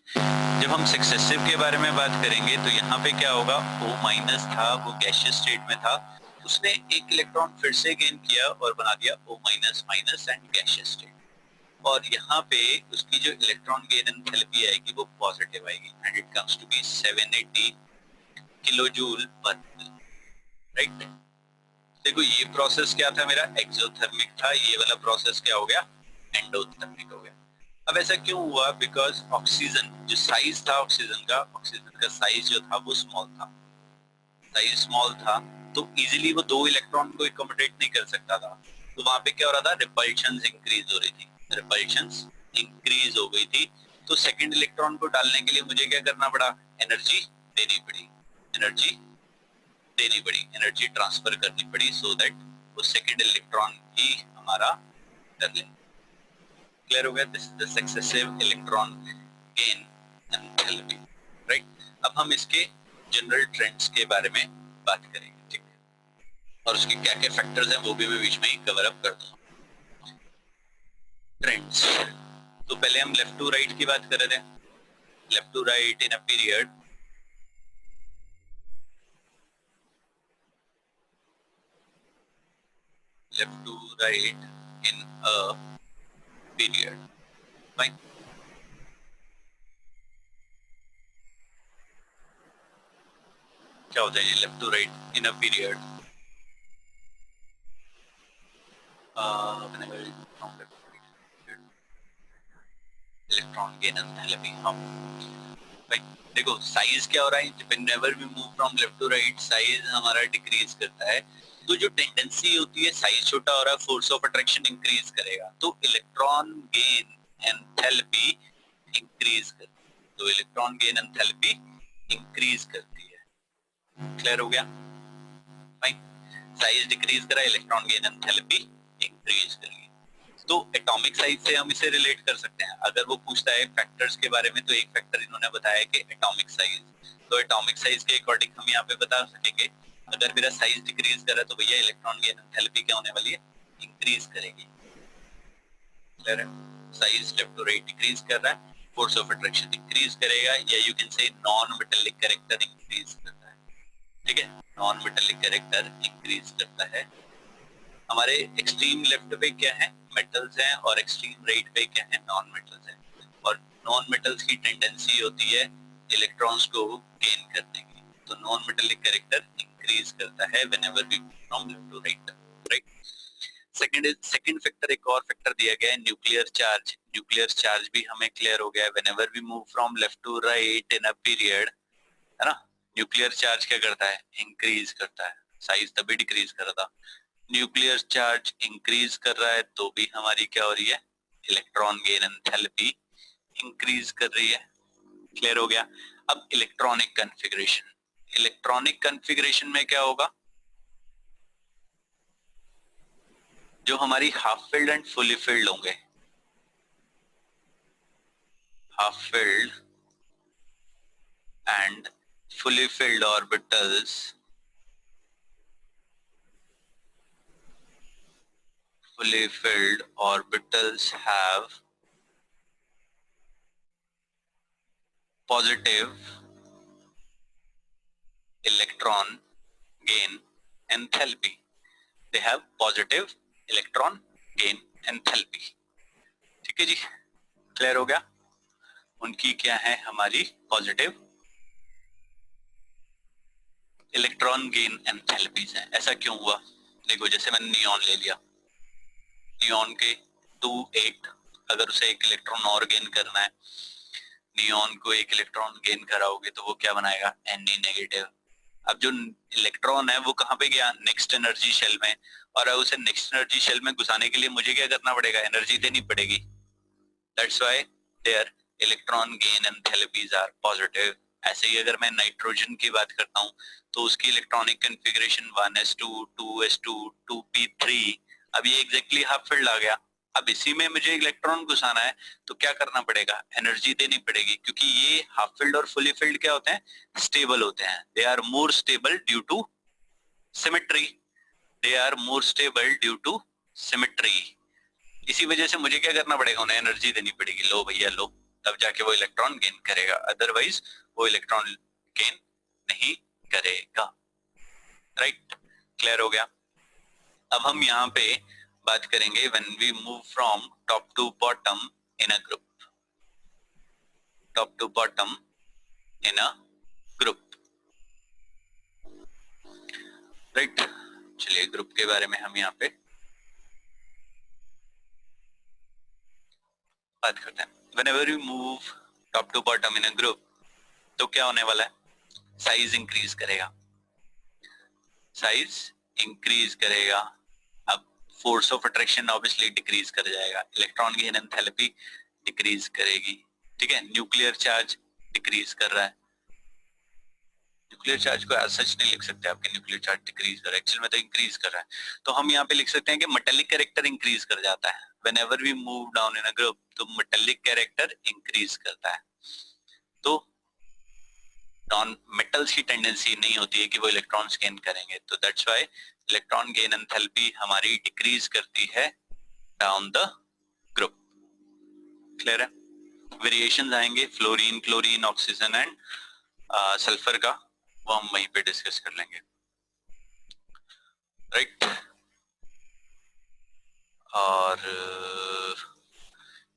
जब हम सक्सेसिव के बारे में बात करेंगे तो यहाँ पे क्या होगा, O माइनस था, वो गैसियस स्टेट में था, उसने एक इलेक्ट्रॉन फिर से गेन किया और बना दिया O minus minus and gaseous state, और यहाँ पे उसकी जो इलेक्ट्रॉन गेन एंथैल्पी आएगी वो पॉजिटिव आएगी and it comes to be 780 kilo joule per mole, right. देखो ये प्रोसेस क्या था, मेरा एक्सोथर्मिक था, ये वाला प्रोसेस क्या हो गया, एंडोथर्मिक हो गया। अब ऐसा क्यों हुआ, बिकॉज ऑक्सीजन जो साइज था ऑक्सीजन का साइज जो था वो स्मॉल था, साइज स्मॉल था, तो इजीली वो दो इलेक्ट्रॉन को अकोमोडेट नहीं कर सकता था, तो वहां पे क्या हो रहा था, रिपल्शंस इंक्रीज हो रही थी, रिपल्शंस इंक्रीज हो गई थी, तो सेकंड इलेक्ट्रॉन को डालने के लिए मुझे क्या करना पड़ा, एनर्जी देनी पड़ी, एनर्जी देनी पड़ी, एनर्जी ट्रांसफर करनी पड़ी, सो दैट वो सेकंड इलेक्ट्रॉन ही हमारा कर ले। क्लियर हो गया, this is the successive electron gain enthalpy, right. अब हम इसके जनरल ट्रेंड्स के बारे में बात करेंगे, ठीक है, और उसके क्या क्या फैक्टर्स हैं वो भी मैं बीच में ही कवर अप कर दूंगा। ट्रेंड्स, तो पहले हम लेफ्ट टू राइट की बात कर रहे थे, left to right in a period, left to right in a period, fine। क्या होता है ये left to right in a period, electron gain enthalpy, हम भाई देखो साइज क्या हो रहा है, whenever we move from left to right size हमारा डिक्रीज करता है। तो जो टेंडेंसी होती है साइज छोटा हो रहा है, फोर्स ऑफ अट्रैक्शन इंक्रीज करेगा, तो इलेक्ट्रॉन गेन एंथैल्पी इंक्रीज करती है। तो इलेक्ट्रॉन गेन एंथैल्पी इंक्रीज करती है। क्लियर हो गया भाई? साइज डिक्रीज करा, इलेक्ट्रॉन गेन एंथैल्पी इंक्रीज करेगी। तो एटॉमिक साइज से हम इसे रिलेट कर सकते हैं। अगर वो पूछता है फैक्टर्स के बारे में, तो एक फैक्टर इन्होंने बताया कि एटॉमिक साइज। तो एटॉमिक साइज के अकॉर्डिंग हम यहाँ पे बता सकेंगे, अगर मेरा साइज डिक्रीज कर रहा है तो भैया इलेक्ट्रॉन गेन एंथैल्पी क्या होने वाली है, इंक्रीज करेगी। क्लियर है? Size left to right decrease कर रहा है, फोर्स ऑफ अट्रैक्शन इंक्रीज करेगा, या you can say non metallic character increase करता है। ठीक है, नॉन मेटेलिक कैरेक्टर इंक्रीज करता है। हमारे एक्सट्रीम लेफ्ट पे क्या है, मेटल्स हैं, और एक्सट्रीम राइट पे क्या है, नॉन मेटल्स हैं। और नॉन मेटल्स की टेंडेंसी होती है इलेक्ट्रॉन्स को गेन करने की। तो नॉन मेटेलिक कैरेक्टर इंक्रीज करता है whenever we move from left to right. Right. Second factor, एक और फैक्टर दिया गया है न्यूक्लियर चार्ज। न्यूक्लियर चार्ज भी हमें क्लियर हो गया है, whenever we move from left to right in a period, है ना, न्यूक्लियर चार्ज क्या करता है, इंक्रीज करता है। साइज तभी डिक्रीज कर रहा था, न्यूक्लियर चार्ज इंक्रीज कर रहा है तो भी हमारी क्या हो रही है, इलेक्ट्रॉन गेन एंथैल्पी इंक्रीज कर रही है। क्लियर हो गया? अब इलेक्ट्रॉनिक कॉन्फ़िगरेशन, इलेक्ट्रॉनिक कॉन्फ़िगरेशन में क्या होगा, जो हमारी half filled and fully filled होंगे, half filled and fully filled orbitals, fully filled orbitals have positive electron gain enthalpy. They have positive electron gain enthalpy. ठीक है जी, क्लियर हो गया? उनकी क्या है, हमारी पॉजिटिव इलेक्ट्रॉन गेन एंथैल्पीज है। ऐसा क्यों हुआ? देखो जैसे मैंने नियॉन ले लिया, नियॉन के 2 8, अगर उसे एक इलेक्ट्रॉन और गेन करना है, नियॉन को एक इलेक्ट्रॉन गेन कराओगे तो वो क्या बनाएगा, Ne नेगेटिव। अब जो इलेक्ट्रॉन है वो कहाँ पे गया, नेक्स्ट एनर्जी शेल में, और अब उसे नेक्स्ट एनर्जी शेल में घुसाने के लिए मुझे क्या करना पड़ेगा, एनर्जी देनी पड़ेगी। That's why their electron gain enthalpies are positive. ऐसे ही अगर मैं नाइट्रोजन की बात करता हूँ तो उसकी electronic configuration 1s2 2s2 2p3, अब ये एग्जैक्टली हाफ फील्ड आ गया। अब इसी में मुझे इलेक्ट्रॉन घुसाना है तो क्या करना पड़ेगा, एनर्जी देनी पड़ेगी, क्योंकि ये हाफ फील्ड और फुली फील्ड क्या होते हैं, स्टेबल होते हैं। They are more stable due to symmetry, they are more stable due to symmetry. इसी वजह से मुझे क्या करना पड़ेगा, उन्हें एनर्जी देनी पड़ेगी, लो भैया लो, तब जाके वो इलेक्ट्रॉन गेन करेगा, अदरवाइज वो इलेक्ट्रॉन गेन नहीं करेगा। राइट, क्लियर हो गया? अब हम यहाँ पे बात करेंगे when we move from top to bottom in a group, top to bottom in a group. Right, चलिए ग्रुप के बारे में हम यहाँ पे बात करते हैं। whenever you move top to bottom in a group, तो क्या होने वाला है, साइज इंक्रीज करेगा, साइज इंक्रीज करेगा। अब force of attraction obviously decrease कर जाएगा, इलेक्ट्रॉन गेन एंथैल्पी डिक्रीज करेगी। ठीक है, न्यूक्लियर चार्ज डिक्रीज कर रहा है, न्यूक्लियर चार्ज को एज सच नहीं लिख सकते आपके, न्यूक्लियर चार्ज डिक्रीज कर रहा है, एक्चुअल में तो इंक्रीज कर रहा है। तो हम यहाँ पे लिख सकते हैं कि मेटेलिक कैरेक्टर इंक्रीज कर जाता है whenever we move down in a group, तो मेटेलिक कैरेक्टर इंक्रीज करता है। तो नॉन मेटल्स की टेंडेंसी नहीं होती है कि वो इलेक्ट्रॉन्स गेन करेंगे, तो that's why electron gain enthalpy हमारी डिक्रीज करती है डाउन द ग्रुप। क्लियर है? वेरिएशंस आएंगे fluorine, chlorine, oxygen and sulphur का, वो हम वहीं पे डिस्कस कर लेंगे। राइट, और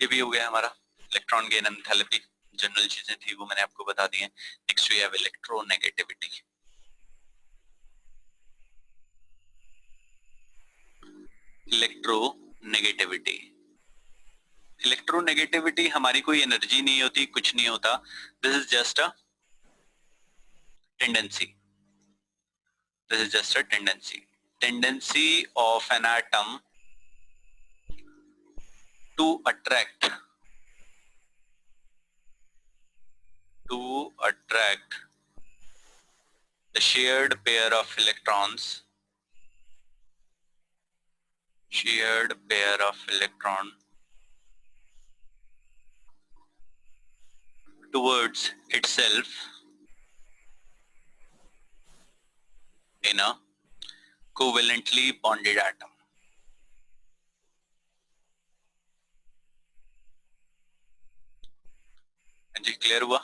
ये भी हो गया हमारा इलेक्ट्रॉन गेन एंथैल्पी। जनरल चीजें थी वो मैंने आपको बता दी हैं। Next we have electronegativity. Electronegativity, electronegativity हमारी कोई एनर्जी नहीं होती, कुछ नहीं होता, this is just a tendency, this is just a tendency of an atom to attract the shared pair of electrons towards itself in a covalently bonded atom. जी clear हुआ?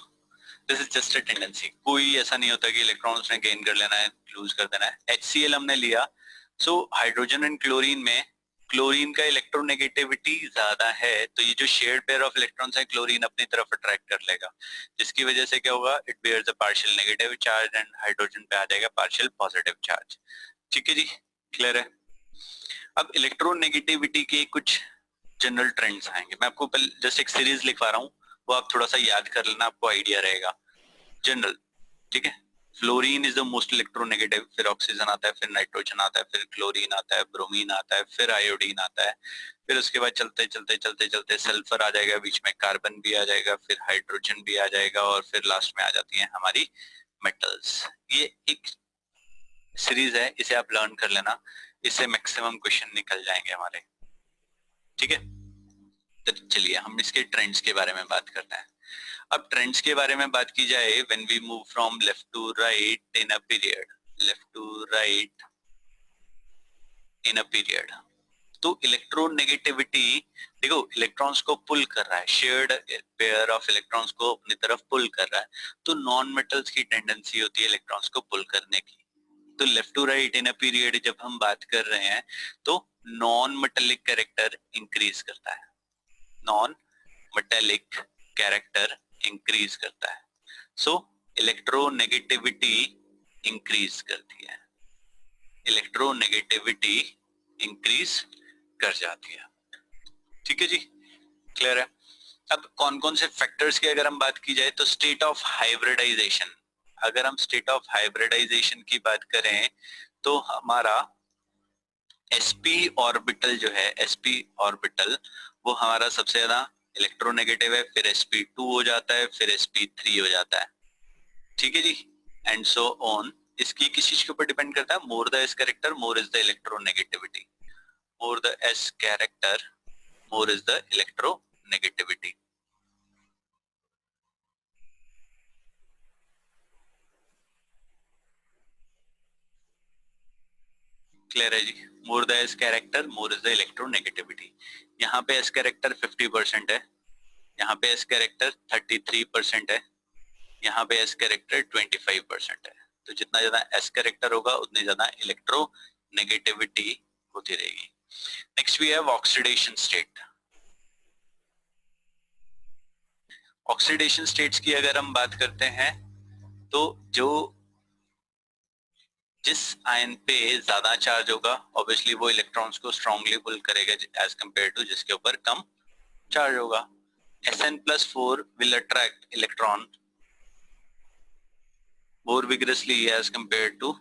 This is just a tendency, कोई ऐसा नहीं होता कि electrons ने gain कर लेना है, लूज कर देना है। HCl हमने लिया, सो हाइड्रोजन एंड क्लोरीन में क्लोरीन का इलेक्ट्रोनेगेटिविटी ज्यादा है, तो ये जो शेयर्ड पेयर ऑफ इलेक्ट्रॉन्स है क्लोरीन अपनी तरफ अट्रैक्ट कर लेगा, जिसकी वजह से क्या होगा, it bears a partial negative charge and hydrogen पे आ जाएगा पार्शियल पॉजिटिव चार्ज। ठीक है जी, क्लियर है? अब इलेक्ट्रोनेगेटिविटी के कुछ जनरल ट्रेंड्स आएंगे, मैं आपको जस्ट एक सीरीज लिखवा रहा हूँ, वो आप थोड़ा सा याद कर लेना, आपको आइडिया रहेगा जनरल। ठीक है, fluorine is the most electronegative, फिर ऑक्सीजन आता है, फिर नाइट्रोजन आता है, फिर क्लोरीन आता है, ब्रोमीन आता है, फिर आयोडीन आता है, फिर उसके बाद चलते चलते चलते चलते सल्फर आ जाएगा, बीच में कार्बन भी आ जाएगा, फिर हाइड्रोजन भी आ जाएगा, और फिर लास्ट में आ जाती है हमारी मेटल्स। ये एक सीरीज है, इसे आप लर्न कर लेना, इससे मैक्सिमम क्वेश्चन निकल जाएंगे हमारे। ठीक है, तो चलिए हम इसके ट्रेंड्स के बारे में बात करते हैं। अब ट्रेंड्स के बारे में बात की जाए, when we move from left to right in a period, left to right in a period, तो इलेक्ट्रोनेगेटिविटी देखो इलेक्ट्रॉन्स को पुल कर रहा है, शेयर्ड पेयर ऑफ इलेक्ट्रॉन्स को अपनी तरफ पुल कर रहा है, तो नॉन मेटल्स की टेंडेंसी होती है इलेक्ट्रॉन्स को पुल करने की। तो left to right in a period जब हम बात कर रहे हैं तो नॉन मेटेलिक कैरेक्टर इंक्रीज करता है, नॉन मेटेलिक कैरेक्टर इंक्रीज करता है, सो इलेक्ट्रोनेगेटिविटी इंक्रीज करती है, इलेक्ट्रोनेगेटिविटी इंक्रीज कर जाती है। ठीक है जी, क्लियर है? अब कौन कौन से फैक्टर्स की अगर हम बात की जाए, तो स्टेट ऑफ हाइब्रिडाइजेशन, अगर हम स्टेट ऑफ हाइब्रिडाइजेशन की बात करें तो हमारा sp ऑर्बिटल जो है, sp ऑर्बिटल वो हमारा सबसे ज्यादा इलेक्ट्रोनेगेटिव है, फिर sp2 हो जाता है, फिर sp3 हो जाता है। ठीक है जी, एंड सो ऑन। इसकी किस चीज के ऊपर डिपेंड करता है, more the s character more is the electronegativity, more the s character more is the electronegativity. Clear है जी? More the S character more is the electronegativity. यहाँ पे एस कैरेक्टर 50% है, यहाँ पे एस कैरेक्टर 33% है, यहाँ पे एस कैरेक्टर 25% है। तो जितना ज्यादा एस कैरेक्टर होगा उतनी ज्यादा इलेक्ट्रोनेगेटिविटी होती रहेगी। Next we have oxidation state. Oxidation states की अगर हम बात करते हैं तो जो जिस आयन पे ज्यादा चार्ज होगा ऑब्वियसली वो इलेक्ट्रॉन्स को स्ट्रांगली पुल करेगा एज कंपेयर टू जिसके ऊपर कम चार्ज होगा। Sn+4 will attract electron more vigorously as compared to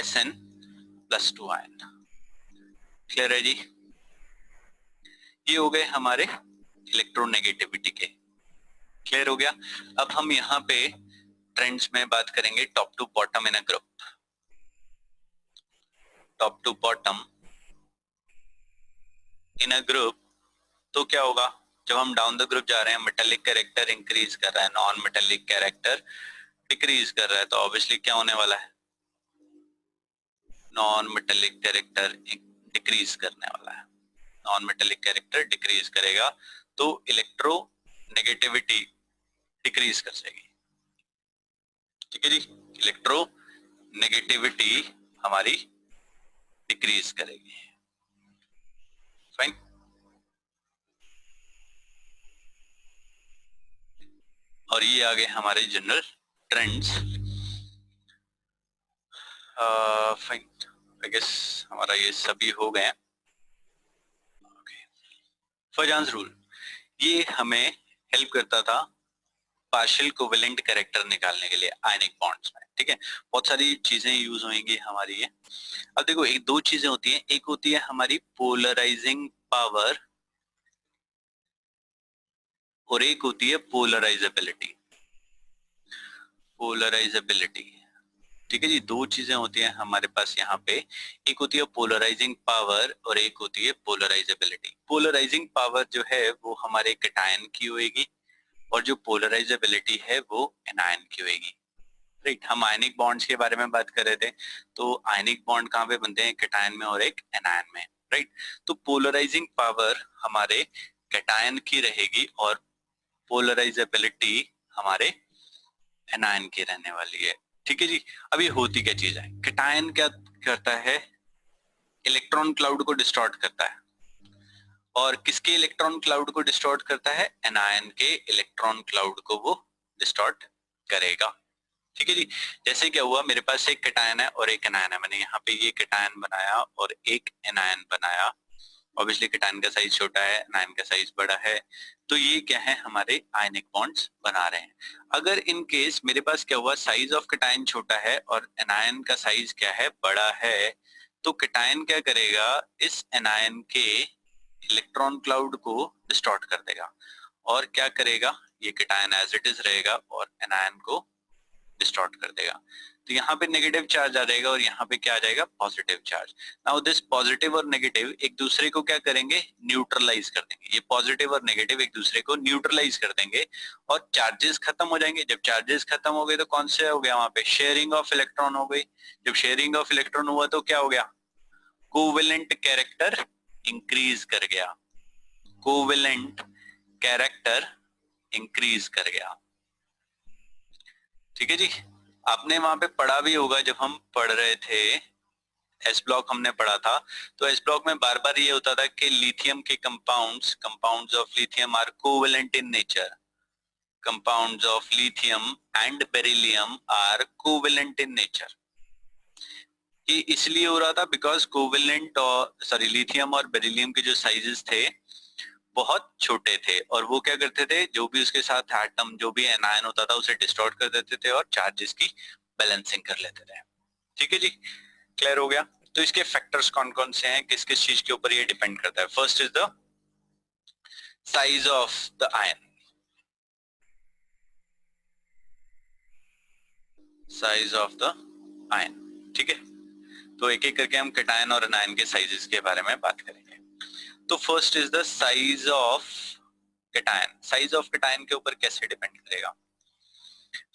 Sn+2 ion। Clear है जी? ये हो गए हमारे इलेक्ट्रोनेगेटिविटी के। क्लियर हो गया? अब हम यहाँ पे ट्रेंड्स में बात करेंगे top to bottom in a group. Top to bottom in a group, तो क्या होगा, जब हम डाउन द ग्रुप जा रहे हैं मेटेलिक कैरेक्टर इंक्रीज कर रहा है, नॉन मेटेलिक कैरेक्टर डिक्रीज कर रहा है, तो ऑब्वियसली क्या होने वाला है, नॉन मेटेलिक कैरेक्टर डिक्रीज करने वाला है, नॉन मेटेलिक कैरेक्टर डिक्रीज करेगा तो इलेक्ट्रो नेगेटिविटी डिक्रीज कर जाएगी। ठीक है जी, इलेक्ट्रो नेगेटिविटी हमारी डिक्रीज करेगी। फाइन। और ये आ गए हमारे general trends. Fine, I guess हमारा ये सभी हो गए हैं। फजान्स रूल, ये हमें हेल्प करता था पार्शियल कोवेलेंट कैरेक्टर निकालने के लिए आयनिक बॉन्ड्स में, ठीक है। बहुत सारी चीजें यूज होंगी हमारी ये। अब देखो एक दो चीजें होती हैं, एक होती है हमारी पोलराइजिंग पावर और एक होती है पोलराइजेबिलिटी। पोलराइजेबिलिटी, ठीक है जी, दो चीजें होती हैं हमारे पास यहाँ पे, एक होती है पोलराइजिंग पावर और एक होती है पोलराइजेबिलिटी। पोलराइजिंग पावर जो है वो हमारे कैटायन की होएगी और जो पोलराइजेबिलिटी है वो एनायन की होएगी। राइट, हम आयनिक बॉन्ड्स के बारे में बात कर रहे थे, तो आयनिक बॉन्ड कहाँ पे बनते हैं, कैटायन में और एक एनायन में। राइट, तो पोलराइजिंग पावर हमारे कैटायन की रहेगी और पोलराइजेबिलिटी हमारे एनायन की रहने वाली है, ठीक है जी। अब ये होती क्या चीज है, कैटायन क्या करता है, इलेक्ट्रॉन क्लाउड को डिस्टॉर्ट करता है। और किसके इलेक्ट्रॉन क्लाउड को डिस्टॉर्ट करता है, एनायन के इलेक्ट्रॉन क्लाउड को वो डिस्टॉर्ट करेगा, ठीक है जी। जैसे क्या हुआ, मेरे पास एक कैटायन है और एक एनायन है, मैंने यहाँ पे ये कैटायन बनाया और एक एनायन बनाया। ऑब्वियसली कैटायन का साइज छोटा है, एनायन का साइज बड़ा है, तो ये क्या है, हमारे आयनिक बॉन्ड्स बना रहे हैं। अगर इन केस मेरे पास क्या हुआ, साइज ऑफ कैटायन छोटा है और एनायन का साइज क्या है, बड़ा है, तो कैटायन क्या करेगा, इस एनायन के इलेक्ट्रॉन क्लाउड को डिस्टॉर्ट कर देगा और क्या करेगा, ये कैटायन एज इट इज रहेगा और एनायन को डिस्टॉर्ट कर देगा। तो यहाँ पे नेगेटिव चार्ज आ जाएगा और यहाँ पे क्या आ जाएगा, positive charge. Now this positive और नेगेटिव एक दूसरे को क्या करेंगे, न्यूट्रलाइज कर देंगे। ये पॉजिटिव और नेगेटिव एक दूसरे को न्यूट्रलाइज कर देंगे और चार्जेस खत्म हो जाएंगे। जब चार्जेस खत्म हो गए तो कौन से हो गया, वहां पे शेयरिंग ऑफ इलेक्ट्रॉन हो गई। जब शेयरिंग ऑफ इलेक्ट्रॉन हुआ तो क्या हो गया, कोवेलेंट कैरेक्टर इंक्रीज कर गया, कोवेलेंट कैरेक्टर इंक्रीज कर गया, ठीक है जी। आपने वहां पे पढ़ा भी होगा, जब हम पढ़ रहे थे एस ब्लॉक हमने पढ़ा था, तो एस ब्लॉक में बार बार ये होता था कि लिथियम के compounds of lithium are covalent in nature, compounds of lithium and beryllium are covalent in nature. ये इसलिए हो रहा था बिकॉज कोवेलेंट और लिथियम और बेरिलियम के जो साइजेस थे बहुत छोटे थे और वो क्या करते थे, जो भी उसके साथ एटम, जो भी एनायन होता था उसे डिस्टॉर्ट कर देते थे और चार्जेस की बैलेंसिंग कर लेते थे, ठीक है जी। क्लियर हो गया। तो इसके फैक्टर्स कौन कौन से हैं, किस किस चीज के ऊपर ये डिपेंड करता है। First is the size of the ion, size of the ion, ठीक है। तो एक एक करके हम कैटायन और एनायन के साइजेस के बारे में बात करेंगे। तो first is the size of cation. Size of cation के ऊपर कैसे डिपेंड करेगा,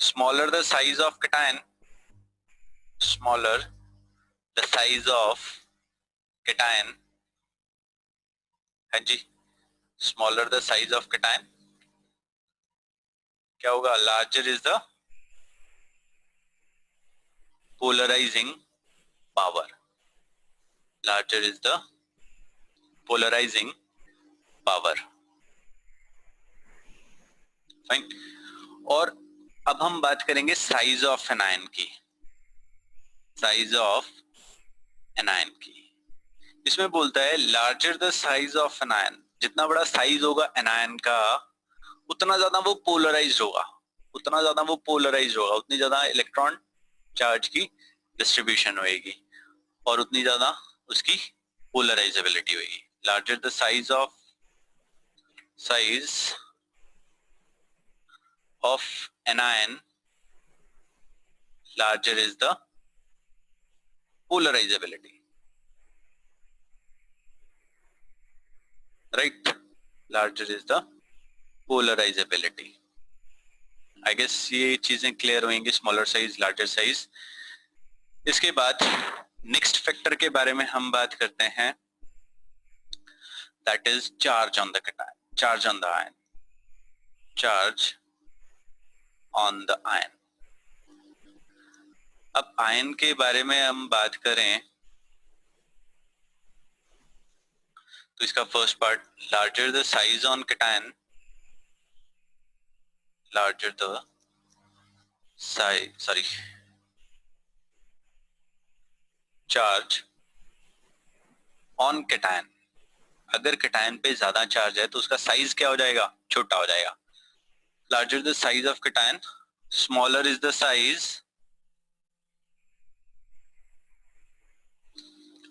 smaller the size of cation, smaller the size of cation, हाँ जी, smaller the size of cation, क्या होगा, larger is the polarising power, larger is the polarising power, fine. और अब हम बात करेंगे साइज ऑफ एनायन की, साइज ऑफ एनायन की। इसमें बोलता है larger the size of anion, जितना बड़ा साइज होगा एनायन का उतना ज्यादा वो पोलराइज्ड होगा, उतना ज्यादा वो पोलराइज्ड होगा, उतनी ज्यादा इलेक्ट्रॉन चार्ज की डिस्ट्रीब्यूशन होगी और उतनी ज्यादा उसकी पोलराइजेबिलिटी होगी। Larger the size of anion, larger is the polarizability, right? Larger is the polarizability. I guess ये चीजें क्लियर होंगी, स्मॉलर साइज, लार्जर साइज। इसके बाद नेक्स्ट फैक्टर के बारे में हम बात करते हैं, that is charge on the cation, charge on the ion, charge on the ion. अब आयन के बारे में हम बात करें तो इसका first part, larger the size on cation, larger the size, charge on cation, अगर कैटायन पे ज्यादा चार्ज है तो उसका साइज क्या हो जाएगा, छोटा हो जाएगा. Larger the size of cation, smaller is the size.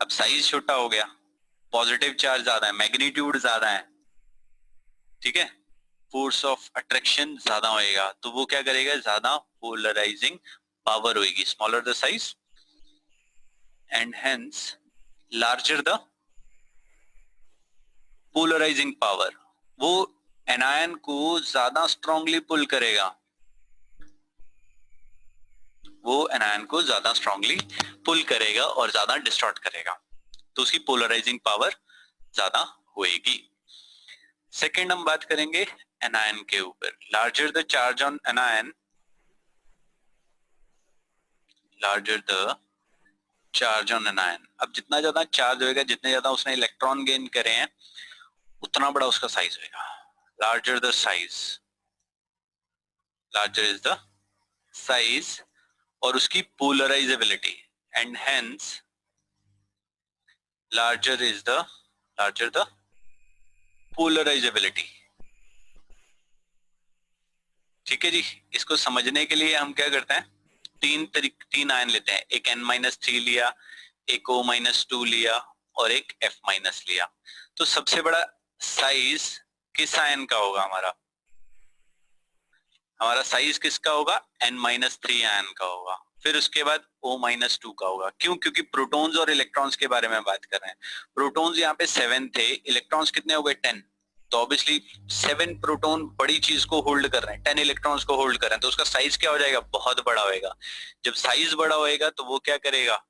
अब साइज छोटा हो गया, पॉजिटिव चार्ज ज्यादा है, मैग्नीट्यूड ज्यादा है, ठीक है, फोर्स ऑफ अट्रैक्शन ज्यादा होएगा, तो वो क्या करेगा, ज्यादा पोलराइजिंग पावर होगी. Smaller the size and hence larger the polarising power. वो एनायन को ज्यादा स्ट्रांगली पुल करेगा, वो एनायन को ज्यादा स्ट्रांगली पुल करेगा और ज्यादा डिस्टॉर्ट करेगा, तो उसकी पोलराइजिंग पावर ज्यादा होएगी. सेकंड हम बात करेंगे एनायन के ऊपर. Larger the charge on anion, larger the charge on anion. अब जितना ज्यादा चार्ज होएगा, जितने ज्यादा उसने इलेक्ट्रॉन गेन करे हैं, उतना बड़ा उसका साइज होएगा. Larger the size, larger is the size और उसकी polarisability, and hence larger is the, larger the polarisability. ठीक है जी. इसको समझने के लिए हम क्या करते हैं, तीन आयन लेते हैं. एक n-3 लिया, एक O-2 लिया और एक F- लिया. तो सबसे बड़ा साइज किस आयन का होगा, हमारा साइज किसका होगा, n-3 आयन का होगा. फिर उसके बाद O-2 का होगा. क्यों, क्योंकि प्रोटॉन्स और इलेक्ट्रॉन्स के बारे में बात कर रहे हैं. प्रोटॉन्स यहाँ पे 7 थे, इलेक्ट्रॉन्स कितने हो गए 10. तो ऑब्वियसली 7 प्रोटॉन बड़ी चीज को होल्ड कर रहे हैं, 10 इलेक्ट्रॉन्स को होल्ड कर रहे हैं, तो उसका साइज क्या हो जाएगा, बहुत बड़ा होएगा. जब साइज बड़ा होएगा तो वो क्या करेगा,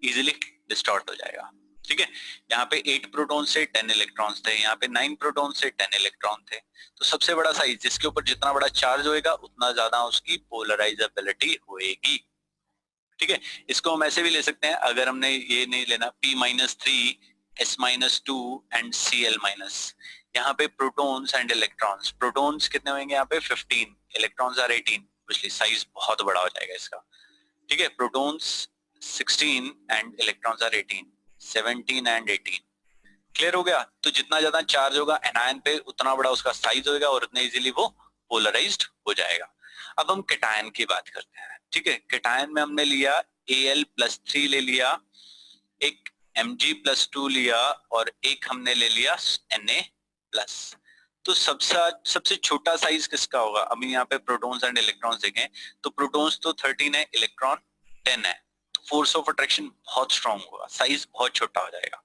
इजिली डिस्टॉर्ट हो जाएगा. ठीक है. यहाँ पे 8 प्रोटॉन से 10 इलेक्ट्रॉन्स थे, यहाँ पे 9 प्रोटॉन से 10 इलेक्ट्रॉन थे. तो सबसे बड़ा साइज, जिसके ऊपर जितना बड़ा चार्ज होएगा उतना ज्यादा उसकी पोलराइजेबिलिटी होएगी. ठीक है. इसको हम ऐसे भी ले सकते हैं, अगर हमने ये नहीं लेना, P-3 S-2 एंड Cl-. यहाँ पे प्रोटॉन्स एंड इलेक्ट्रॉन्स, प्रोटॉन्स कितने होंगे यहाँ पे 15, इलेक्ट्रॉन्स आर 18, इसलिए साइज बहुत बड़ा हो जाएगा इसका. ठीक है. Protons 16 and electrons are 18, 17 and 18. Clear हो गया. तो जितना ज्यादा चार्ज होगा एनायन पे उतना बड़ा उसका साइज होगा और उतने इजीली वो पोलराइज्ड हो जाएगा. अब हम कैटायन की बात करते हैं. ठीक है. कैटायन में हमने लिया Al+3 ले लिया, एक Mg+2 लिया और एक हमने ले लिया Na+. तो सबसे छोटा साइज किसका होगा. अभी यहाँ पे प्रोटॉन्स एंड इलेक्ट्रॉन्स देखें तो प्रोटॉन्स तो 13 है, इलेक्ट्रॉन 10 है, तो फोर्स ऑफ अट्रैक्शन बहुत स्ट्रांग होगा, साइज बहुत छोटा हो जाएगा.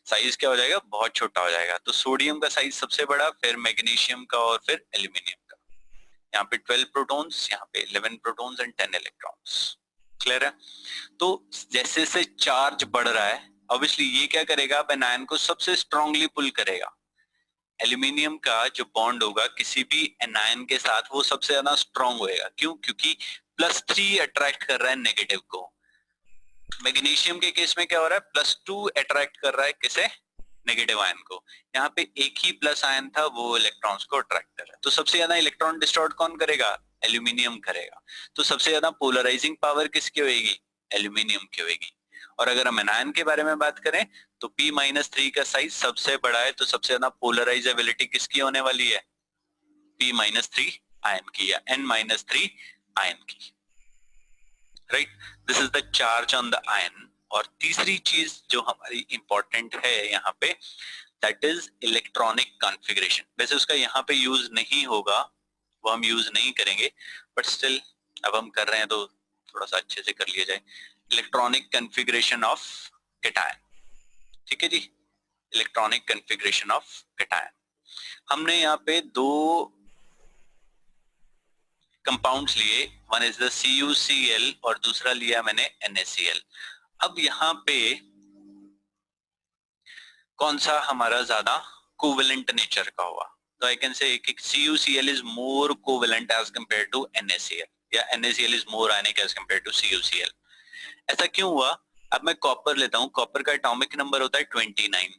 साइज क्या हो जाएगा, बहुत छोटा हो जाएगा. तो सोडियम का साइज सबसे बड़ा, फिर मैग्नीशियम का और फिर एल्यूमिनियम का. यहाँ पे 12 प्रोटॉन्स, यहाँ पे 11 प्रोटॉन्स एंड 10 इलेक्ट्रॉन्स. क्लियर है. तो जैसे जैसे चार्ज बढ़ रहा है, ऑब्वियसली ये क्या करेगा, अब एनायन को सबसे स्ट्रांगली पुल करेगा. एल्यूमिनियम का जो बॉन्ड होगा किसी भी एनायन के साथ, वो सबसे ज्यादा स्ट्रांग होएगा. क्यों, क्योंकि +3 अट्रैक्ट कर रहा है नेगेटिव को. मैग्नीशियम के केस में क्या हो रहा है, +2 अट्रैक्ट कर रहा है किसे, नेगेटिव आयन को. यहाँ पे एक ही प्लस आयन था, वो इलेक्ट्रॉन्स को अट्रैक्ट कर रहा है. तो सबसे ज्यादा इलेक्ट्रॉन डिस्टॉर्ट कौन करेगा, एल्यूमिनियम करेगा. तो सबसे ज्यादा पोलराइजिंग पावर किसकी होगी, एल्यूमिनियम की होगी. और अगर हम एनायन के बारे में बात करें तो P-3 का साइज सबसे बड़ा है, तो सबसे ज्यादा पोलराइजेबिलिटी किसकी होने वाली है, P-3 आयन की या N-3 आयन की. Right. This is the charge on the ion. और तीसरी चीज जो हमारी इंपॉर्टेंट है यहाँ पे, दैट इज इलेक्ट्रॉनिक कॉन्फ़िगरेशन. वैसे उसका यहाँ पे यूज नहीं होगा, वो हम यूज नहीं करेंगे, बट स्टिल अब हम कर रहे हैं तो थोड़ा सा अच्छे से कर लिया जाए. Electronic configuration of cation. ठीक है जी. Electronic configuration of cation. हमने यहाँ पे दो कंपाउंड्स लिए, वन इज द CuCl और दूसरा लिया मैंने NaCl. अब यहाँ पे कौन सा हमारा ज्यादा कोवेलेंट नेचर का हुआ, तो I can say CuCl is more covalent as compare to NaCl, या NaCl is more ionic as compare to CuCl. ऐसा क्यों हुआ. अब मैं कॉपर लेता हूँ, कॉपर का एटॉमिक नंबर होता है 29.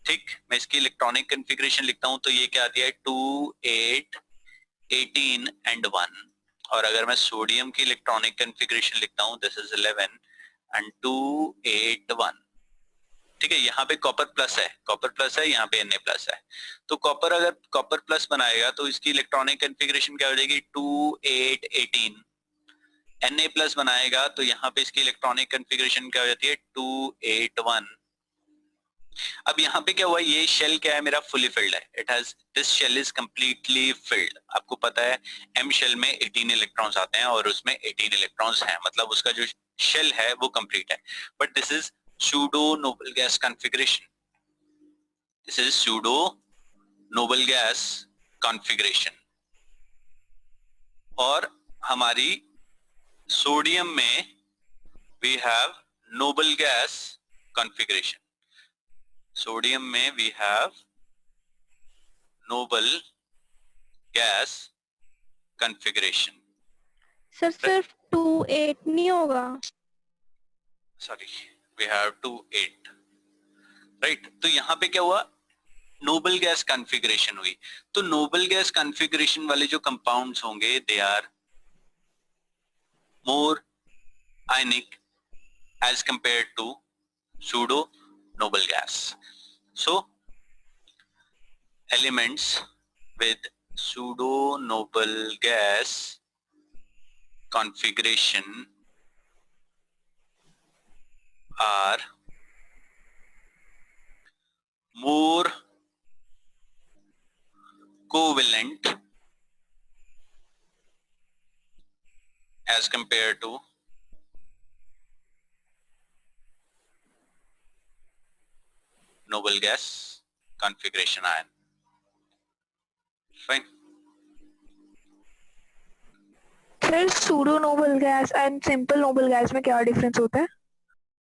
ठीक. मैं इसकी इलेक्ट्रॉनिक कॉन्फ़िगरेशन लिखता हूँ तो ये क्या आती है, 2, 8, 18 एंड 1. और अगर मैं सोडियम की इलेक्ट्रॉनिक कॉन्फ़िगरेशन लिखता हूँ, दिस इज 11 एंड 2, 8, 1. ठीक है, यहाँ पे कॉपर प्लस है, यहाँ पे Na प्लस है। तो कॉपर अगर कॉपर प्लस बनाएगा तो इसकी इलेक्ट्रॉनिक कॉन्फ़िगरेशन क्या हो जाएगी 2 8 18। Na प्लस बनाएगा तो यहाँ पे इसकी इलेक्ट्रॉनिक कॉन्फ़िगरेशन क्या हो जाती है 2 8 1। अब यहाँ पे क्या हुआ, ये शेल क्या है मेरा फुली फिल्ड है, it has this shell is completely filled. आपको पता है एम शेल में 18 इलेक्ट्रॉन्स आते हैं और उसमें 18 इलेक्ट्रॉन्स हैं, मतलब उसका जो शेल है वो कंप्लीट है। But this is pseudo noble gas configuration, this is pseudo noble gas configuration. और हमारी सोडियम में we have noble gas configuration, sodium में we have noble gas configuration. Sir सिर्फ 2 8 नहीं होगा? Sorry, we have 2 8, right. तो यहाँ पे क्या हुआ, नोबल गैस कॉन्फ़िगरेशन हुई। तो नोबल गैस कॉन्फ़िगरेशन वाले जो कंपाउंड्स होंगे they are more ionic as compare to pseudo noble gas. So elements with pseudo noble gas configuration are more covalent as compared to noble gas configuration ion. Fine. Sir pseudo noble gas and simple noble gas में क्या difference होता है?